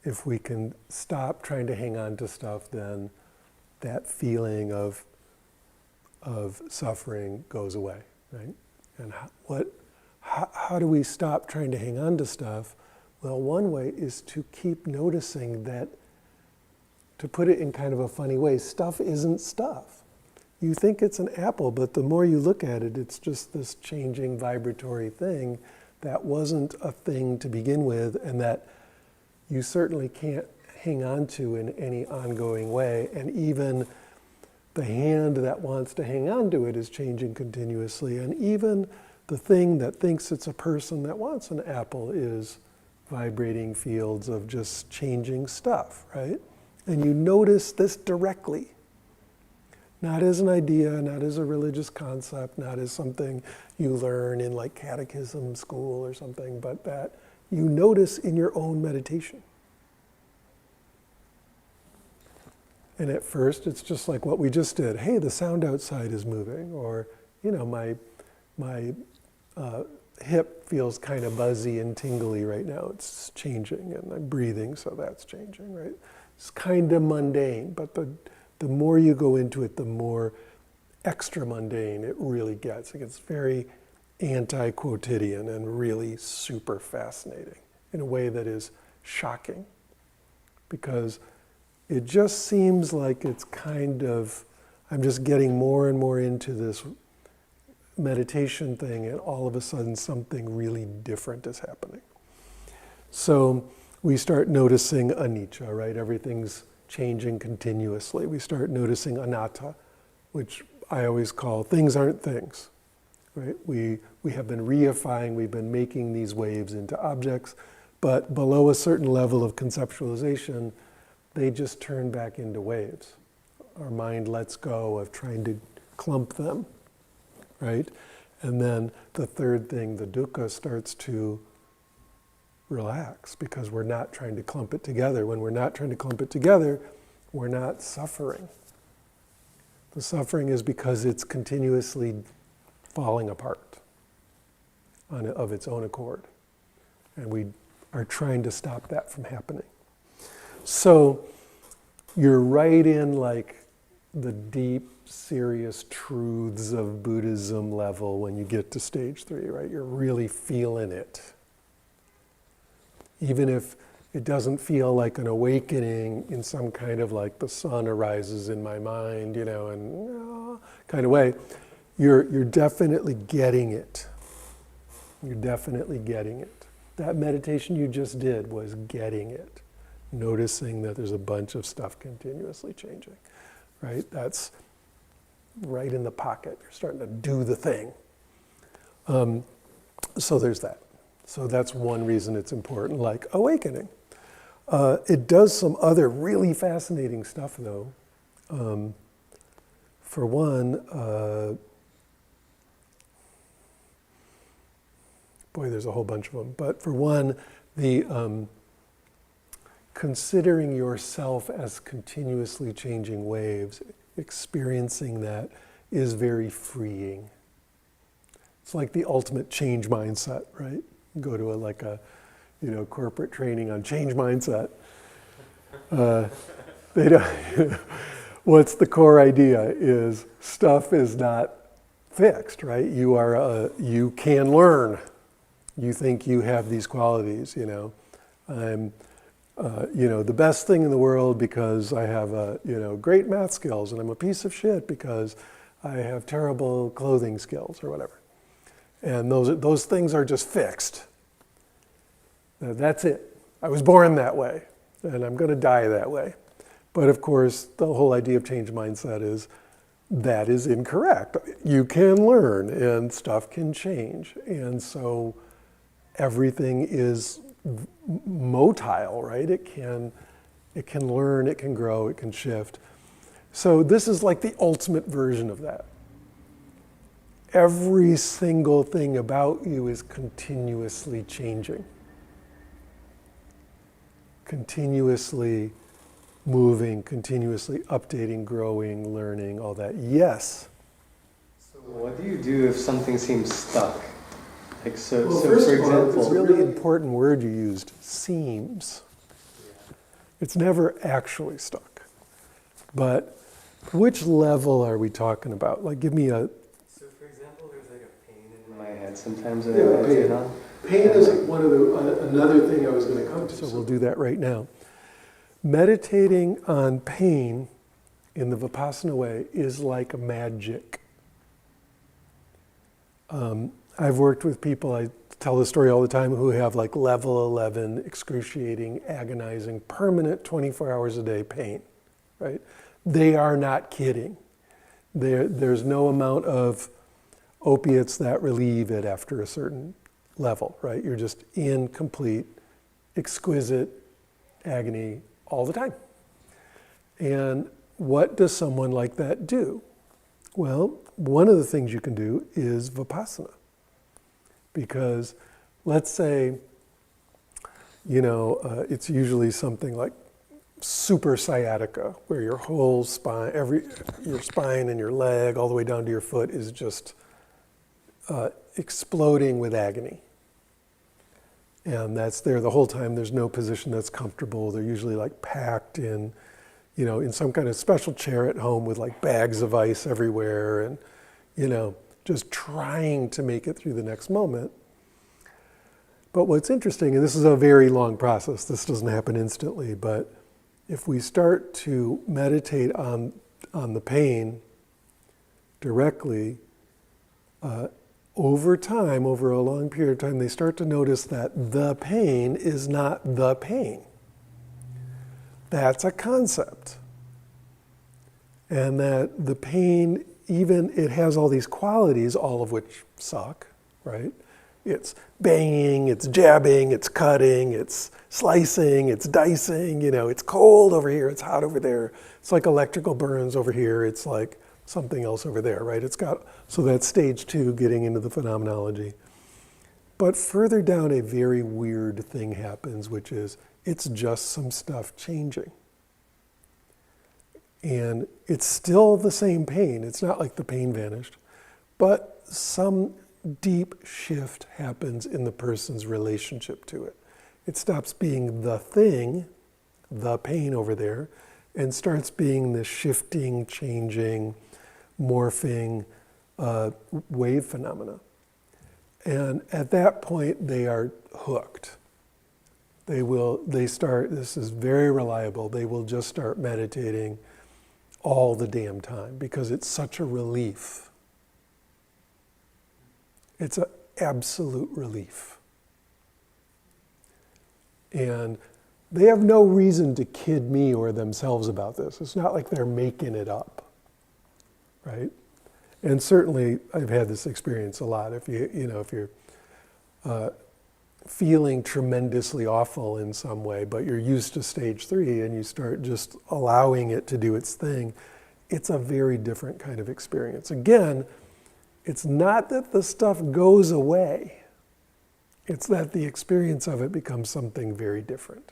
if we can stop trying to hang on to stuff, then that feeling of suffering goes away, right? And how do we stop trying to hang on to stuff? Well, one way is to keep noticing that, to put it in kind of a funny way, stuff isn't stuff. You think it's an apple, but the more you look at it, it's just this changing vibratory thing that wasn't a thing to begin with, and that you certainly can't hang on to in any ongoing way. And even the hand that wants to hang on to it is changing continuously. And even the thing that thinks it's a person that wants an apple is vibrating fields of just changing stuff, right? And you notice this directly. Not as an idea, not as a religious concept, not as something you learn in like catechism school or something, but that you notice in your own meditation. And at first, it's just like what we just did. Hey, the sound outside is moving, or my hip feels kind of buzzy and tingly right now. It's changing, and I'm breathing, so that's changing, right? It's kind of mundane, but the more you go into it, the more extra mundane it really gets. It gets very anti-quotidian and really super fascinating in a way that is shocking, because it just seems like it's kind of, I'm just getting more and more into this meditation thing, and all of a sudden something really different is happening. So we start noticing anicca, right? Everything's changing continuously. We start noticing anatta, which I always call things aren't things, right? We have been reifying, we've been making these waves into objects, but below a certain level of conceptualization, they just turn back into waves. Our mind lets go of trying to clump them, right? And then the third thing, the dukkha, starts to relax because we're not trying to clump it together. When we're not trying to clump it together, we're not suffering. The suffering is because it's continuously falling apart of its own accord. And we are trying to stop that from happening. So you're right in like the deep, serious truths of Buddhism level when you get to stage 3, right? You're really feeling it. Even if it doesn't feel like an awakening in some kind of like the sun arises in my mind, and kind of way, you're definitely getting it. You're definitely getting it. That meditation you just did was getting it. Noticing that there's a bunch of stuff continuously changing, right? That's right in the pocket. You're starting to do the thing. So there's that. So that's one reason it's important, like awakening. It does some other really fascinating stuff, though. For one, boy, there's a whole bunch of them. But for one, the considering yourself as continuously changing waves, experiencing that is very freeing. It's like the ultimate change mindset, right? Go to a corporate training on change mindset. They don't. What's the core idea is stuff is not fixed, right? You can learn. You think you have these qualities, I'm the best thing in the world because I have great math skills, and I'm a piece of shit because I have terrible clothing skills or whatever. And those things are just fixed. That's it. I was born that way, and I'm going to die that way. But of course, the whole idea of change mindset is that is incorrect. You can learn, and stuff can change. And so everything is motile, right? It can learn, it can grow, it can shift. So this is like the ultimate version of that. Every single thing about you is continuously changing. Continuously moving, continuously updating, growing, learning, all that. Yes? So what do you do if something seems stuck? First of all, it's a really important word you used, seems. It's never actually stuck. But which level are we talking about? Like, give me a... So for example, Oh, there's like a pain in my head sometimes that Yeah, I meditate pain. on. Pain is one of another thing I was going to come to. So we'll do that right now. Meditating on pain in the Vipassana way is like magic. I've worked with people, I tell the story all the time, who have like level 11 excruciating, agonizing, permanent 24 hours a day pain, right? They are not kidding. There's no amount of opiates that relieve it after a certain level, right? You're just in complete, exquisite agony all the time. And what does someone like that do? Well, one of the things you can do is Vipassana. Because let's say, it's usually something like super sciatica, where your whole spine, your spine and your leg, all the way down to your foot, is just exploding with agony. And that's there the whole time. There's no position that's comfortable. They're usually like packed in, in some kind of special chair at home with like bags of ice everywhere, and, just trying to make it through the next moment. But what's interesting, and this is a very long process, this doesn't happen instantly, but if we start to meditate on the pain directly, over time, over a long period of time, they start to notice that the pain is not the pain. That's a concept. And that the pain, even it has all these qualities, all of which suck, right? It's banging, it's jabbing, it's cutting, it's slicing, it's dicing, it's cold over here, it's hot over there. It's like electrical burns over here, it's like something else over there, right? So that's stage 2, getting into the phenomenology. But further down, a very weird thing happens, which is it's just some stuff changing. And it's still the same pain. It's not like the pain vanished, but some deep shift happens in the person's relationship to it. It stops being the thing, the pain over there, and starts being this shifting, changing, morphing wave phenomena. And at that point, they are hooked. This is very reliable, they will just start meditating all the damn time because it's such a relief. It's an absolute relief. And they have no reason to kid me or themselves about this. It's not like they're making it up, right? And certainly, I've had this experience a lot. If you're feeling tremendously awful in some way, but you're used to stage 3 and you start just allowing it to do its thing, it's a very different kind of experience. Again, it's not that the stuff goes away. It's that the experience of it becomes something very different.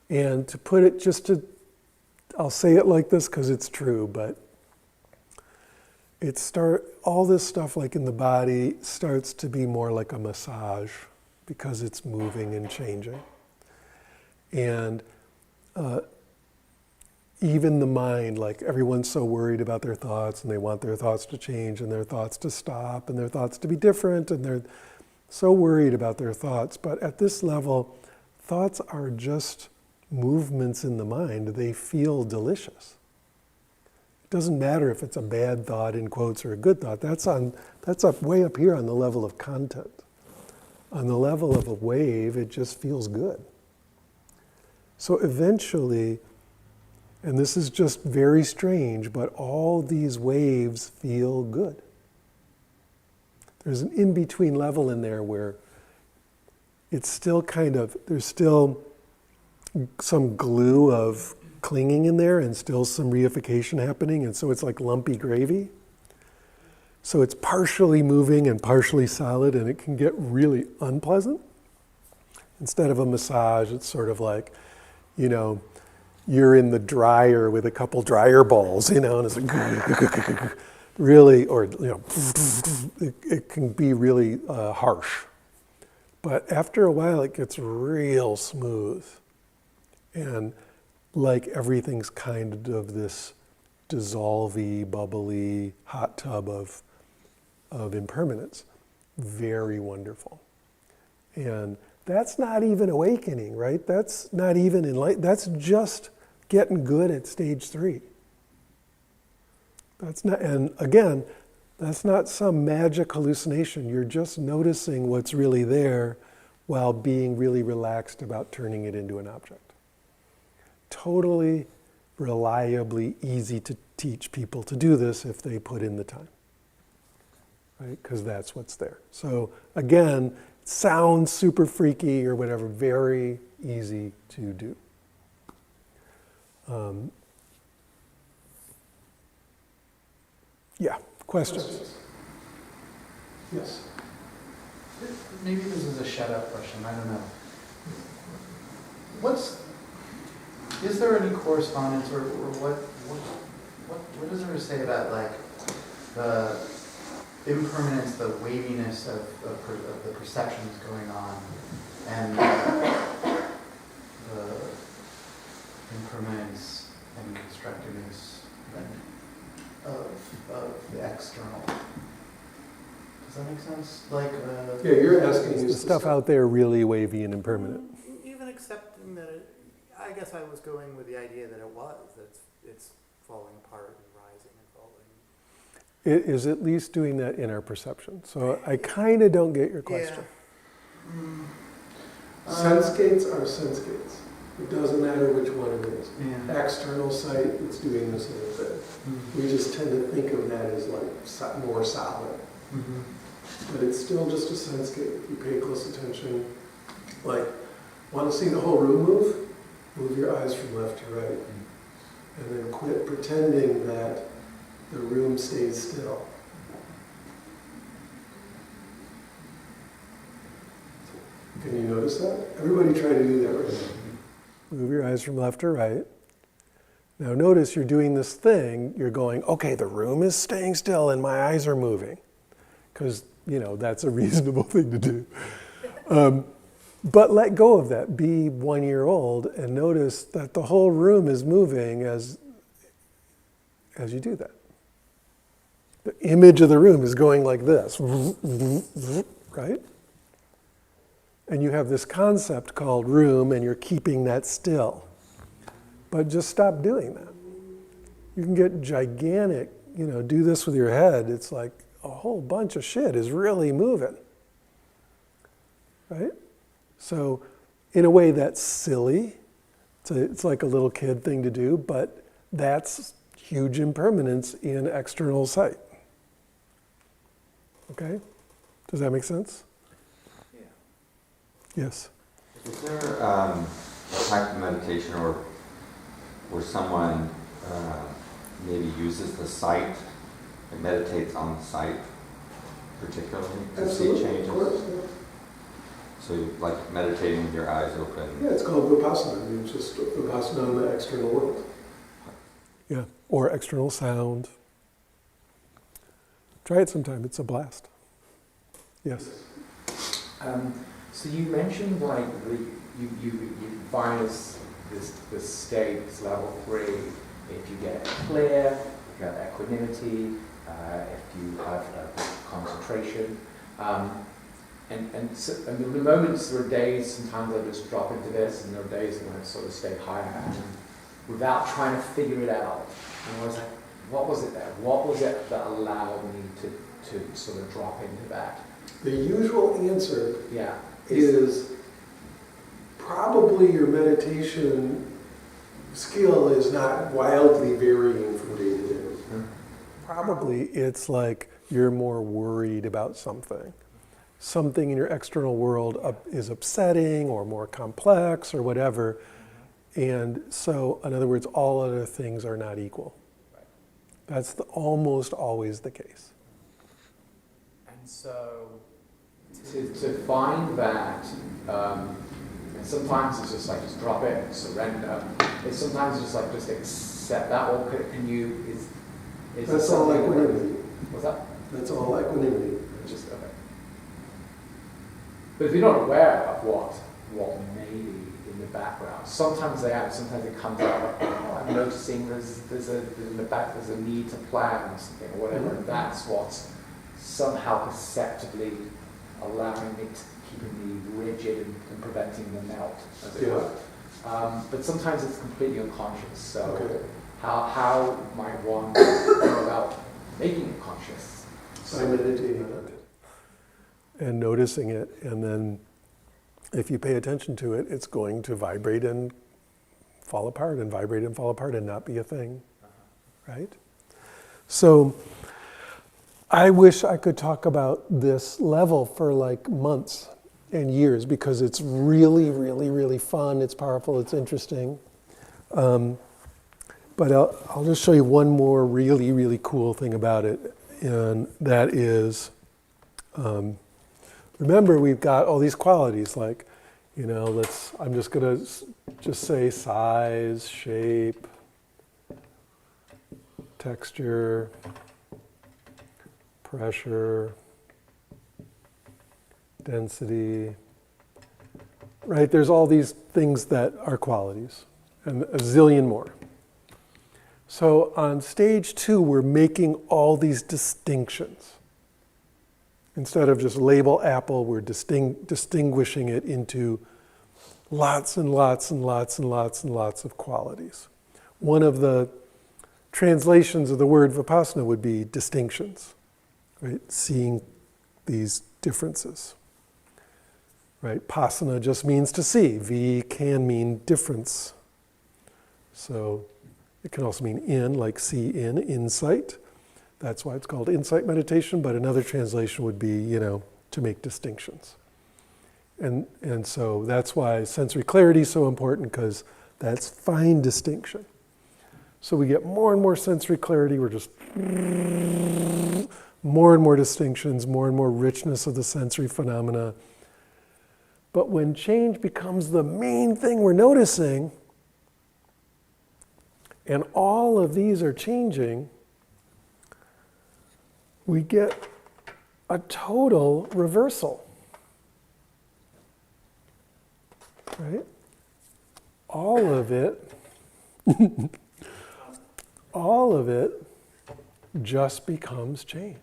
And to put it I'll say it like this because it's true, but all this stuff like in the body starts to be more like a massage because it's moving and changing. And even the mind, like everyone's so worried about their thoughts and they want their thoughts to change and their thoughts to stop and their thoughts to be different, and they're so worried about their thoughts. But at this level, thoughts are just movements in the mind. They feel delicious. It doesn't matter if it's a bad thought in quotes or a good thought. That's up way up here on the level of content. On the level of a wave, it just feels good. So eventually, and this is just very strange, but all these waves feel good. There's an in-between level in there where it's still there's still some glue of clinging in there and still some reification happening, and so it's like lumpy gravy. So it's partially moving and partially solid, and it can get really unpleasant. Instead of a massage, it's sort of like, you're in the dryer with a couple dryer balls, and it's like really, or it can be really harsh. But after a while, it gets real smooth, and like everything's kind of this dissolvey, bubbly hot tub of of impermanence. Very wonderful. And that's not even awakening, right? That's not even enlightenment. That's just getting good at stage 3. That's not, and again, that's not some magic hallucination. You're just noticing what's really there while being really relaxed about turning it into an object. Totally, reliably easy to teach people to do this if they put in the time, right? Because that's what's there. So again, it sounds super freaky or whatever, very easy to do. Yeah, questions? Yes. Maybe this is a shut-up question, I don't know. Is there any correspondence, or what does there say about like the impermanence, the waviness of the perceptions going on, and the impermanence and constructiveness of the external? Does that make sense? Like, Yeah, you're asking, is the stuff out there really wavy and impermanent? Even accepting that I guess I was going with the idea that it's falling apart and rising and falling. It is at least doing that in our perception. So I kind of don't get your question. Sense gates are sense gates. It doesn't matter which one it is. Yeah. External sight, it's doing the same thing. Mm-hmm. We just tend to think of that as like more solid. Mm-hmm. But it's still just a sense gate. If you pay close attention, like, want to see the whole room move? Move your eyes from left to right. And then quit pretending that the room stays still. Can you notice that? Everybody try to do that right now. Move your eyes from left to right. Now notice you're doing this thing, you're going, okay, the room is staying still and my eyes are moving. Because, that's a reasonable thing to do. But let go of that. Be 1 year old and notice that the whole room is moving as you do that. The image of the room is going like this, right? And you have this concept called room and you're keeping that still. But just stop doing that. You can get gigantic, do this with your head. It's like a whole bunch of shit is really moving, right? So in a way that's silly. It's like a little kid thing to do, but that's huge impermanence in external sight. Okay? Does that make sense? Yeah. Yes. Is there a type of meditation where someone maybe uses the sight and meditates on the sight particularly to see changes? Of course, yeah. So like meditating with your eyes open. Yeah, it's called vipassana. It's just vipassana on the external world. Yeah, or external sound. Try it sometime. It's a blast. Yes. So you mentioned like you find this state, this level 3, if you get clear, if you have equanimity, if you have concentration. And the moments, there are days, sometimes I just drop into this, and there are days when I sort of stay higher, and without trying to figure it out. And I was like, what was it there? What was it that allowed me to sort of drop into that? The usual answer Yeah. is probably your meditation skill is not wildly varying from day to day. Probably it's like you're more worried about something. Something in your external world is upsetting or more complex or whatever. And so, in other words, all other things are not equal. That's almost always the case. And so to find that, and sometimes it's just like just drop it, surrender. It's sometimes just like just accept that, or can you is That's all equanimity. What's that? That's all equanimity. Just okay. But if you're not aware of what may be in the background, sometimes it comes out like, oh, I'm noticing there's a need to plan or something or whatever, and that's what's somehow perceptibly allowing it, keeping me rigid and preventing the melt, as it were. But sometimes it's completely unconscious. So how might one go about making it conscious? By meditating on it and noticing it, and then if you pay attention to it, it's going to vibrate and fall apart and vibrate and fall apart and not be a thing, right? So I wish I could talk about this level for like months and years because it's really, really, really fun. It's powerful. It's interesting. But I'll just show you one more really, really cool thing about it, and that is, remember we've got all these qualities like, I'm just gonna just say size, shape, texture, pressure, density, right? There's all these things that are qualities, and a zillion more. So on stage 2, we're making all these distinctions. Instead of just label apple, we're distinguishing it into lots and lots and lots and lots and lots of qualities. One of the translations of the word vipassana would be distinctions, right? Seeing these differences, right? Pasana just means to see. V can mean difference. So it can also mean in, like see in, insight. That's why it's called insight meditation, but another translation would be, to make distinctions. And so that's why sensory clarity is so important, because that's fine distinction. So we get more and more sensory clarity, we're just more and more distinctions, more and more richness of the sensory phenomena. But when change becomes the main thing we're noticing, and all of these are changing, we get a total reversal, right? All of it, all of it just becomes change.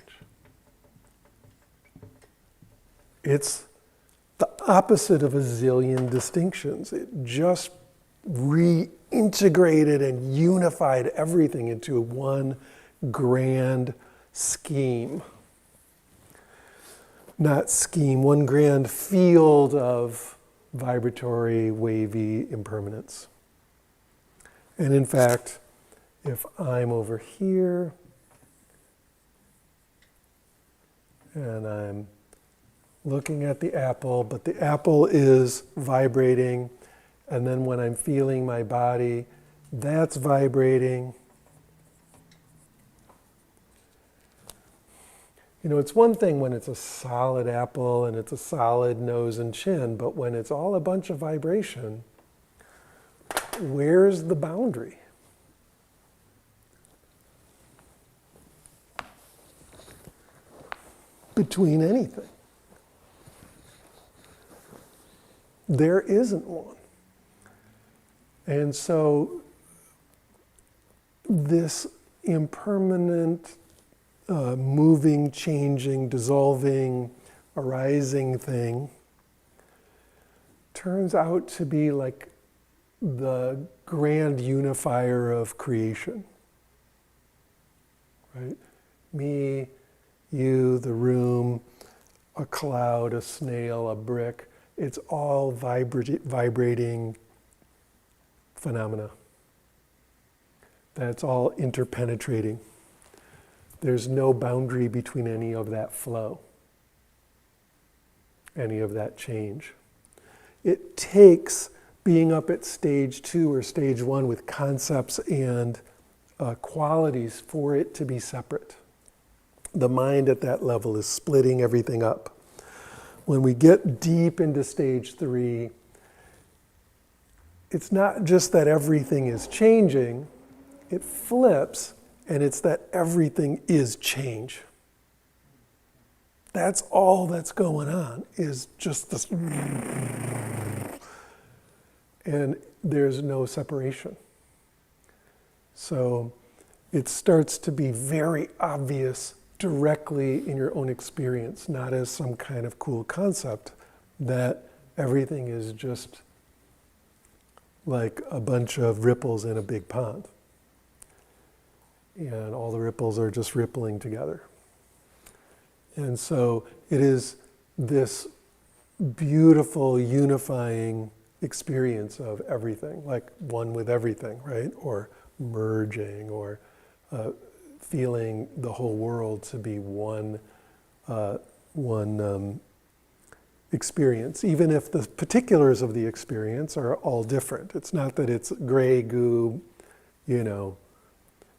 It's the opposite of a zillion distinctions. It just reintegrated and unified everything into one grand scheme. Not scheme, one grand field of vibratory, wavy impermanence. And in fact, if I'm over here and I'm looking at the apple, but the apple is vibrating, and then when I'm feeling my body, that's vibrating. It's one thing when it's a solid apple and it's a solid nose and chin, but when it's all a bunch of vibration, where's the boundary? Between anything. There isn't one. And so this impermanent, moving, changing, dissolving, arising thing turns out to be like the grand unifier of creation, right? Me, you, the room, a cloud, a snail, a brick. It's all vibrating phenomena. That's all interpenetrating. There's no boundary between any of that flow, any of that change. It takes being up at stage 2 or stage 1 with concepts and qualities for it to be separate. The mind at that level is splitting everything up. When we get deep into stage 3, it's not just that everything is changing, it flips, and it's that everything is change. That's all that's going on, is just this. And there's no separation. So it starts to be very obvious directly in your own experience, not as some kind of cool concept that everything is just like a bunch of ripples in a big pond. And all the ripples are just rippling together. And so it is this beautiful unifying experience of everything, like one with everything, right? Or merging, or feeling the whole world to be one experience, even if the particulars of the experience are all different. It's not that it's gray goo, you know.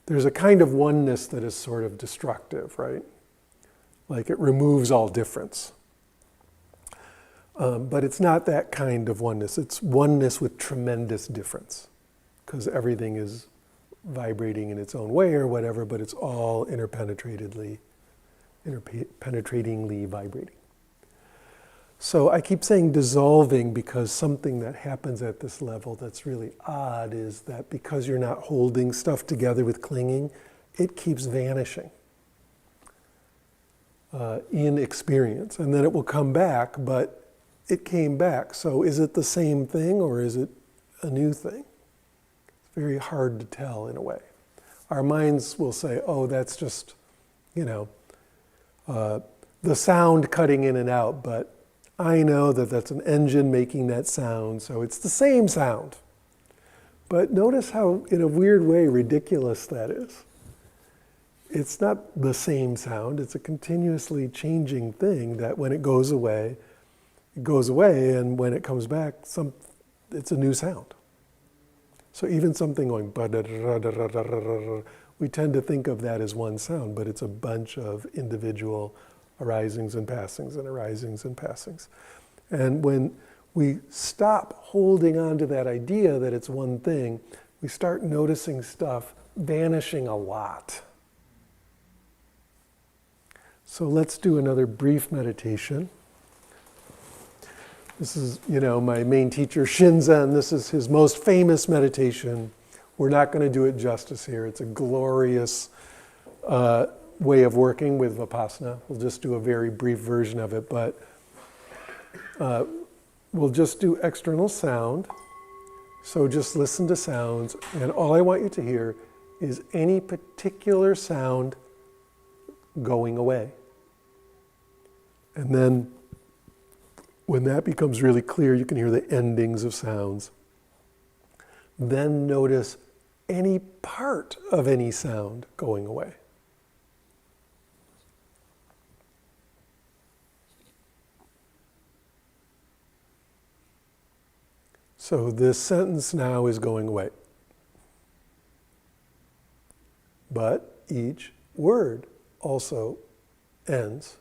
There's a kind of oneness that is sort of destructive, right? Like it removes all difference. But it's not that kind of oneness. It's oneness with tremendous difference, because everything is vibrating in its own way or whatever, but it's all interpenetratingly vibrating. So I keep saying dissolving because something that happens at this level that's really odd is that because you're not holding stuff together with clinging, it keeps vanishing in experience. And then it will come back, but it came back. So is it the same thing or is it a new thing? It's very hard to tell in a way. Our minds will say, oh, that's just, you know, the sound cutting in and out, but I know that that's an engine making that sound, so it's the same sound. But notice how, in a weird way, ridiculous that is. It's not the same sound, it's a continuously changing thing that when it goes away, and when it comes back, it's a new sound. So even something going, we tend to think of that as one sound, but it's a bunch of individual arisings and passings and arisings and passings. And when we stop holding on to that idea that it's one thing, we start noticing stuff vanishing a lot. So let's do another brief meditation. This is, you know, my main teacher, Shinzen. This is his most famous meditation. We're not going to do it justice here. It's a glorious way of working with Vipassana. We'll just do a very brief version of it, but we'll just do external sound. So just listen to sounds, and all I want you to hear is any particular sound going away. And then when that becomes really clear, you can hear the endings of sounds. Then notice any part of any sound going away. So this sentence now is going away. But each word also ends.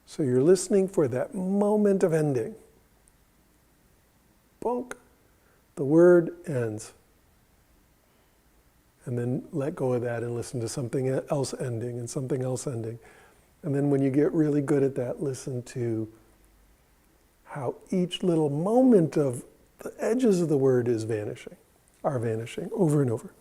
So you're listening for that moment of ending. Bonk. The word ends. And then let go of that and listen to something else ending and something else ending. And then when you get really good at that, listen to how each little moment of the edges of the word are vanishing over and over.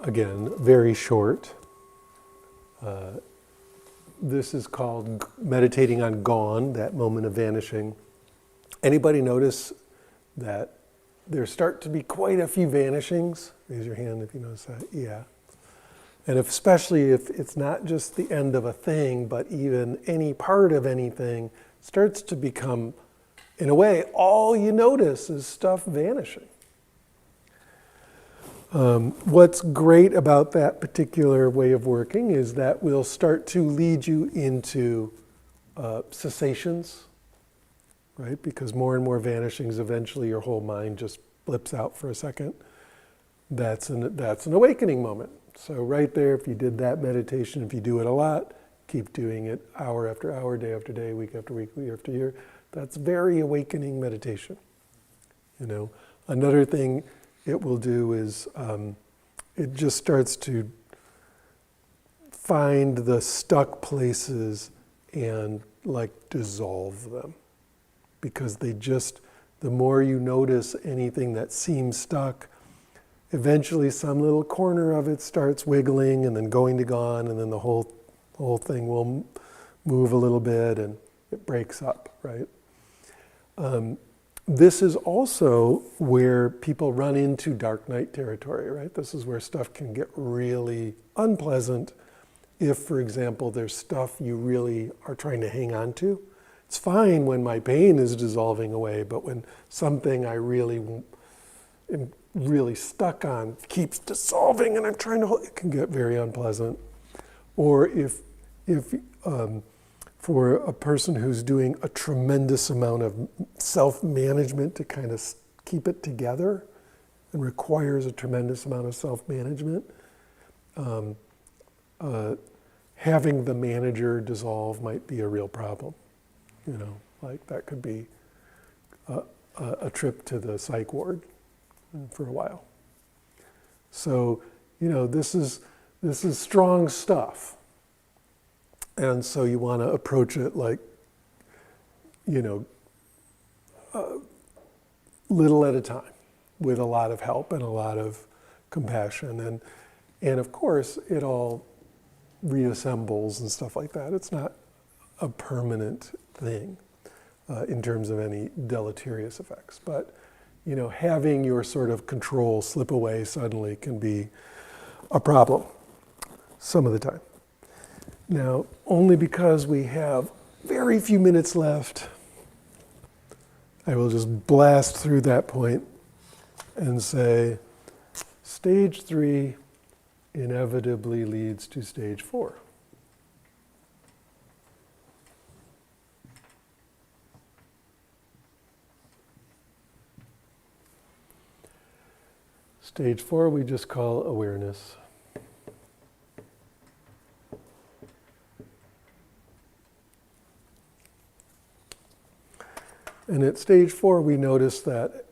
again, very short. This is called meditating on gone, that moment of vanishing. Anybody notice that there start to be quite a few vanishings? Raise your hand if you notice that. Yeah. And especially if it's not just the end of a thing, but even any part of anything starts to become, in a way, all you notice is stuff vanishing. What's great about that particular way of working is that we'll start to lead you into cessations, right? Because more and more vanishings, eventually your whole mind just blips out for a second. That's an awakening moment. So right there, if you did that meditation, if you do it a lot, keep doing it hour after hour, day after day, week after week, year after year, that's very awakening meditation. You know, another thing it will do is it just starts to find the stuck places and like dissolve them. Because the more you notice anything that seems stuck, eventually some little corner of it starts wiggling and then going to gone, and then the whole thing will move a little bit and it breaks up, right? This is also where people run into dark night territory, right? This is where stuff can get really unpleasant if, for example, there's stuff you really are trying to hang on to. It's fine when my pain is dissolving away, but when something I am really stuck on keeps dissolving and I'm trying to hold, it can get very unpleasant. Or if for a person who's doing a tremendous amount of self-management to kind of keep it together and requires a tremendous amount of self-management, having the manager dissolve might be a real problem. You know, like that could be a trip to the psych ward for a while. So, you know, this is strong stuff. And so you want to approach it like, you know, little at a time with a lot of help and a lot of compassion. And of course, it all reassembles and stuff like that. It's not a permanent thing in terms of any deleterious effects. But, you know, having your sort of control slip away suddenly can be a problem some of the time. Now, only because we have very few minutes left, I will just blast through that point and say, stage 3 inevitably leads to stage 4. Stage 4 we just call awareness. And at stage 4, we notice that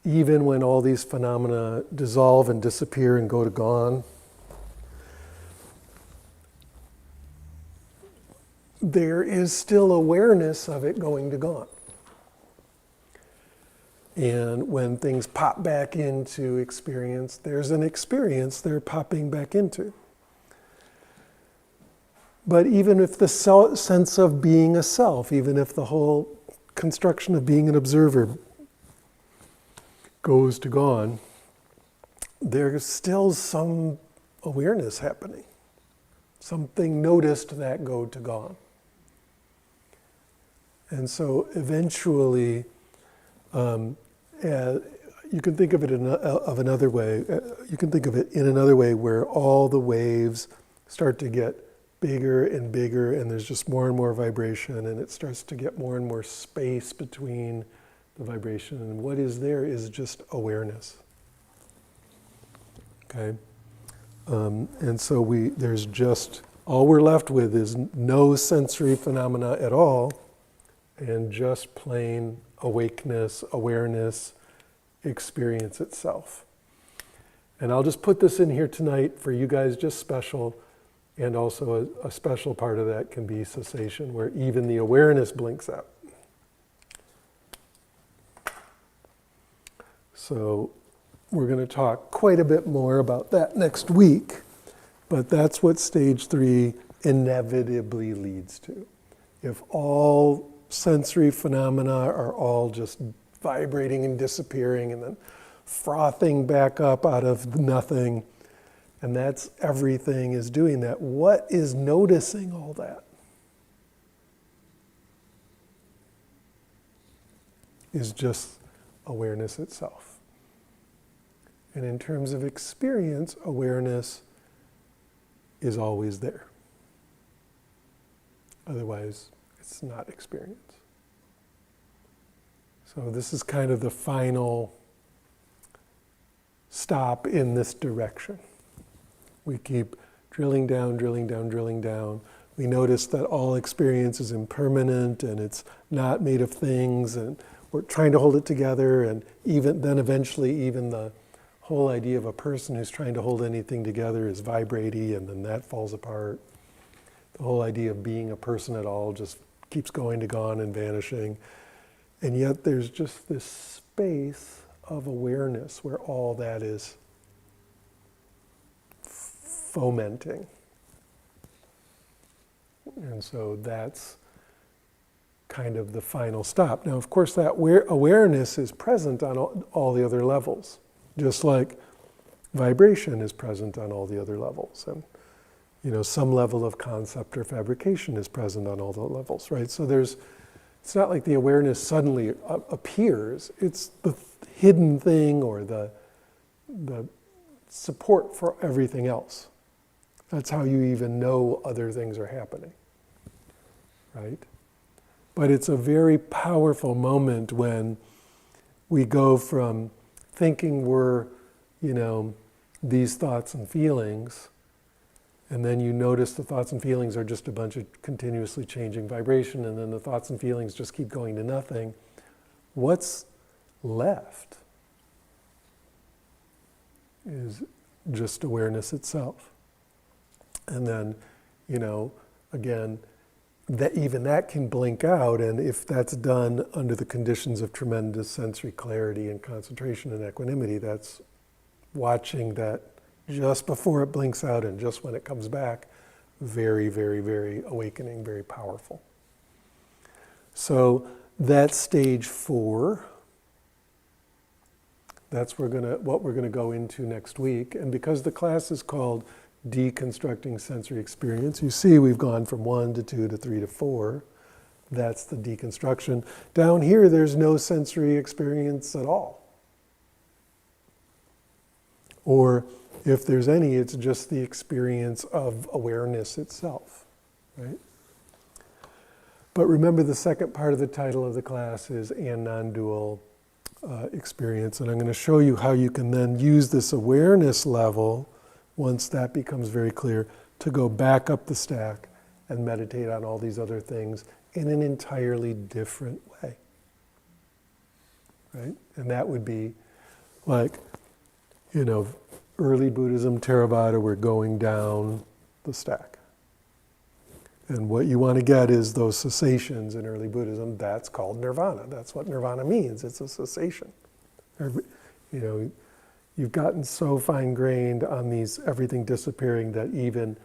even when all these phenomena dissolve and disappear and go to gone, there is still awareness of it going to gone. And when things pop back into experience, there's an experience they're popping back into. But even if the sense of being a self, even if the whole construction of being an observer goes to gone, there's still some awareness happening. Something noticed that go to gone. And so eventually, you can think of it of another way. You can think of it in another way where all the waves start to get bigger and bigger, and there's just more and more vibration, and it starts to get more and more space between the vibration. And what is there is just awareness. Okay? And so there's just, all we're left with is no sensory phenomena at all, and just plain awakeness, awareness, experience itself. And I'll just put this in here tonight for you guys, just special. And also a special part of that can be cessation, where even the awareness blinks out. So we're going to talk quite a bit more about that next week, but that's what stage 3 inevitably leads to. If all sensory phenomena are all just vibrating and disappearing and then frothing back up out of nothing, and that's everything is doing that, what is noticing all that? Is just awareness itself. And in terms of experience, awareness is always there. Otherwise, it's not experience. So this is kind of the final stop in this direction. We keep drilling down, drilling down, drilling down. We notice that all experience is impermanent and it's not made of things, and we're trying to hold it together, and even then eventually even the whole idea of a person who's trying to hold anything together is vibrating, and then that falls apart. The whole idea of being a person at all just keeps going to gone and vanishing. And yet there's just this space of awareness where all that is fomenting. And so that's kind of the final stop. Now, of course, that awareness is present on all the other levels, just like vibration is present on all the other levels. And, some level of concept or fabrication is present on all the levels, right? So it's not like the awareness suddenly appears. It's the hidden thing or the support for everything else. That's how you even know other things are happening, right? But it's a very powerful moment when we go from thinking we're, these thoughts and feelings, and then you notice the thoughts and feelings are just a bunch of continuously changing vibration, and then the thoughts and feelings just keep going to nothing. What's left is just awareness itself. And then, again, that even that can blink out, and if that's done under the conditions of tremendous sensory clarity and concentration and equanimity, that's watching that just before it blinks out and just when it comes back, very, very, very awakening, very powerful. So that's stage 4. That's what we're going to go into next week. And because the class is called Deconstructing Sensory Experience, you see we've gone from 1 to 2 to 3 to 4. That's the deconstruction. Down here, there's no sensory experience at all. Or if there's any, it's just the experience of awareness itself, right? But remember, the second part of the title of the class is and non-dual experience. And I'm going to show you how you can then use this awareness level, once that becomes very clear, to go back up the stack and meditate on all these other things in an entirely different way, right? And that would be like, early Buddhism, Theravada, we're going down the stack. And what you want to get is those cessations in early Buddhism. That's called nirvana. That's what nirvana means. It's a cessation. You've gotten so fine-grained on these everything disappearing that even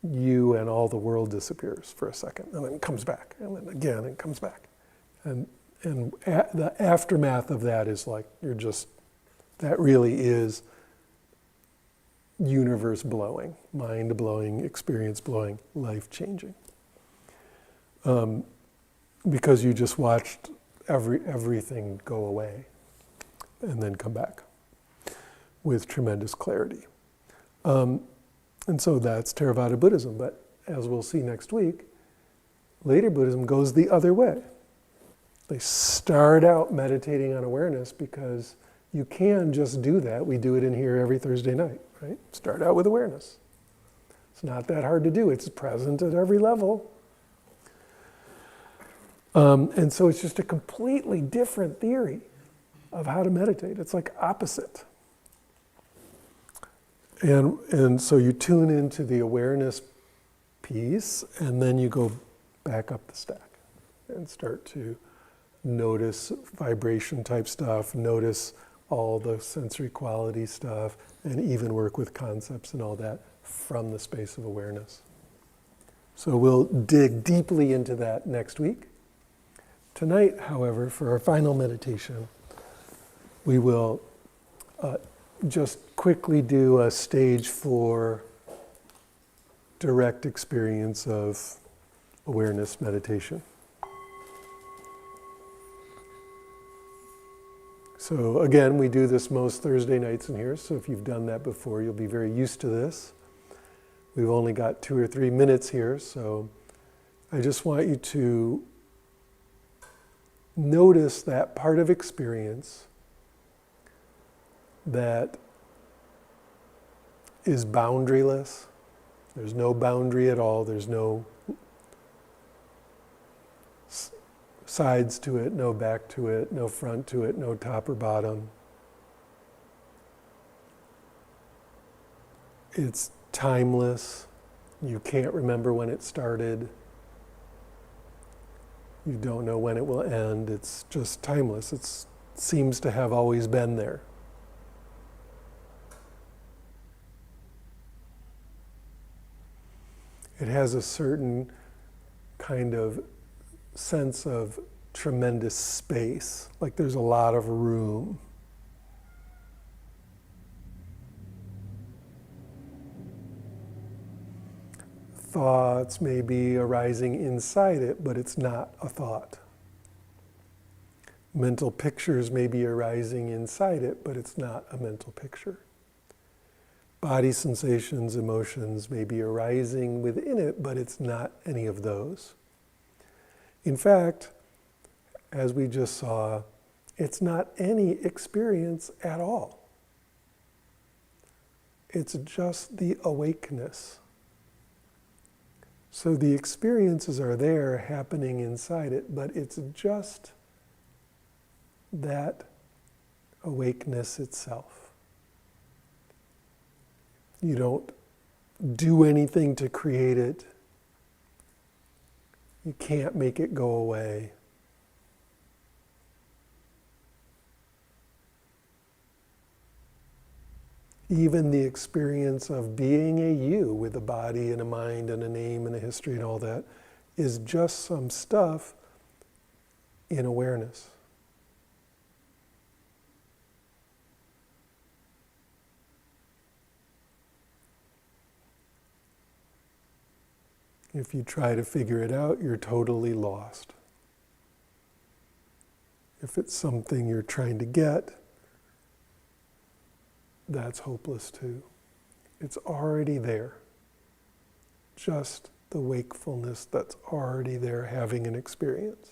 you and all the world disappears for a second, and then it comes back, and then again it comes back. And the aftermath of that is like, that really is universe-blowing, mind-blowing, experience-blowing, life-changing. Because you just watched everything go away and then come back with tremendous clarity. And so that's Theravada Buddhism. But as we'll see next week, later Buddhism goes the other way. They start out meditating on awareness because you can just do that. We do it in here every Thursday night, right? Start out with awareness. It's not that hard to do. It's present at every level. And so it's just a completely different theory of how to meditate. It's like opposite. And so you tune into the awareness piece, and then you go back up the stack and start to notice vibration type stuff, notice all the sensory quality stuff, and even work with concepts and all that from the space of awareness. So we'll dig deeply into that next week. Tonight, however, for our final meditation, we will just quickly do a stage 4 direct experience of awareness meditation. So again, we do this most Thursday nights in here, so if you've done that before, you'll be very used to this. We've only got 2 or 3 minutes here, so I just want you to notice that part of experience that is boundaryless. There's no boundary at all. There's no sides to it, no back to it, no front to it, no top or bottom. It's timeless. You can't remember when it started. You don't know when it will end. It's just timeless. It seems to have always been there. It has a certain kind of sense of tremendous space, like there's a lot of room. Thoughts may be arising inside it, but it's not a thought. Mental pictures may be arising inside it, but it's not a mental picture. Body sensations, emotions may be arising within it, but it's not any of those. In fact, as we just saw, it's not any experience at all. It's just the awakeness. So the experiences are there happening inside it, but it's just that awakeness itself. You don't do anything to create it. You can't make it go away. Even the experience of being a you with a body and a mind and a name and a history and all that is just some stuff in awareness. If you try to figure it out, you're totally lost. If it's something you're trying to get, that's hopeless too. It's already there. Just the wakefulness that's already there having an experience.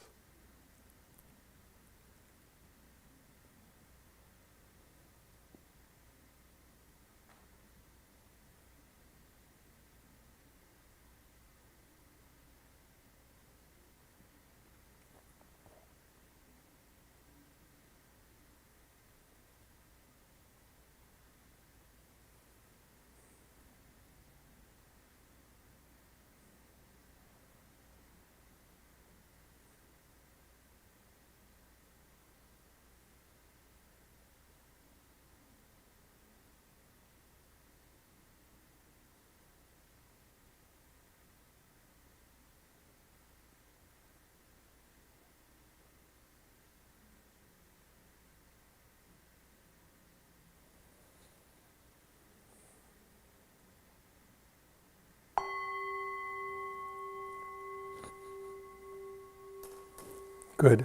Good.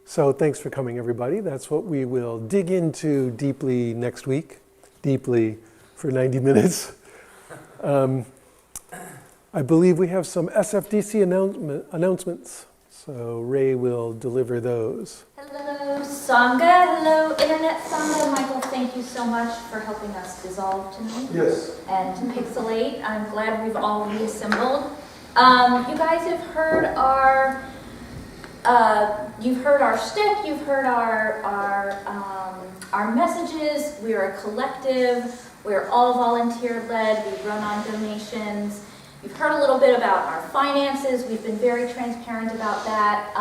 So thanks for coming, everybody. That's what we will dig into deeply next week. Deeply for 90 minutes. I believe we have some SFDC announcements. So Ray will deliver those. Hello, Sangha. Hello, Internet Sangha. Michael, thank you so much for helping us dissolve tonight. Yes. And to pixelate. I'm glad we've all reassembled. You guys have heard our shtick, you've heard our messages. We're a collective. We're all volunteer-led. We run on donations. You've heard a little bit about our finances. We've been very transparent about that.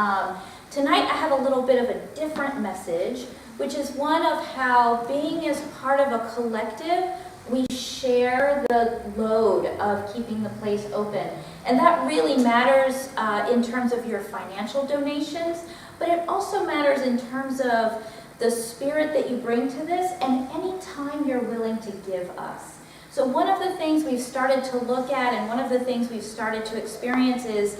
Tonight I have a little bit of a different message, which is one of how being as part of a collective, we share the load of keeping the place open. And that really matters in terms of your financial donations, but it also matters in terms of the spirit that you bring to this and any time you're willing to give us. So one of the things we've started to look at and one of the things we've started to experience is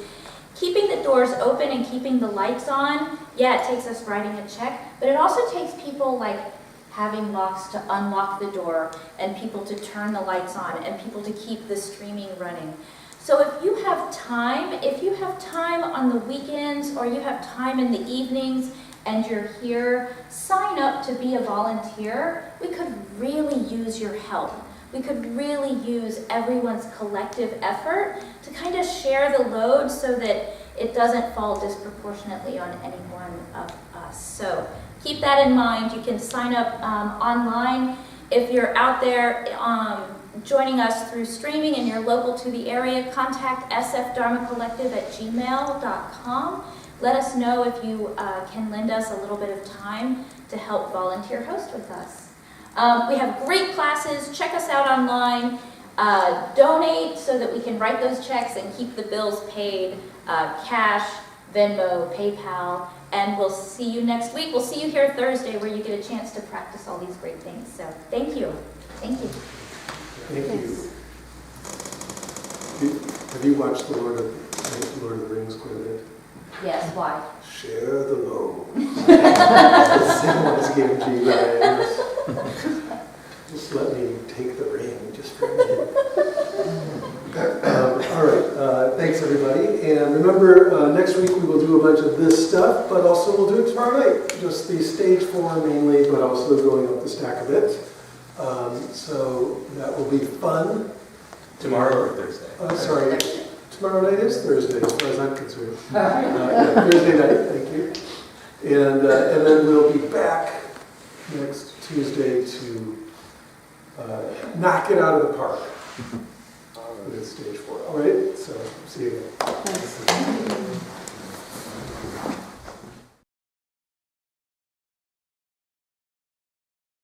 keeping the doors open and keeping the lights on. Yeah, it takes us writing a check, but it also takes people like having locks to unlock the door and people to turn the lights on and people to keep the streaming running. So if you have time on the weekends or you have time in the evenings and you're here, sign up to be a volunteer. We could really use your help. We could really use everyone's collective effort to kind of share the load so that it doesn't fall disproportionately on any one of us. So keep that in mind. You can sign up online. If you're out there joining us through streaming and you're local to the area, contact sfdharmacollective@gmail.com. Let us know if you can lend us a little bit of time to help volunteer host with us. We have great classes. Check us out online. Donate so that we can write those checks and keep the bills paid. Cash, Venmo, PayPal, and we'll see you next week. We'll see you here Thursday where you get a chance to practice all these great things. So thank you. Thank you. Thank you. Have you watched the Lord of the Rings quite a bit? Yes, why? Share the load. Someone's given to you guys. Just let me take the ring just for a minute. All right, thanks everybody. And remember, next week we will do a bunch of this stuff, but also we'll do it tomorrow night. Just the stage 4 mainly, but also going up the stack a bit. So that will be fun. Tomorrow or Thursday? Sorry, tomorrow night is Thursday, as far as I'm concerned. Thursday night, thank you. And then we'll be back next Tuesday to knock it out of the park with stage 4. All right, so see you again. Thanks.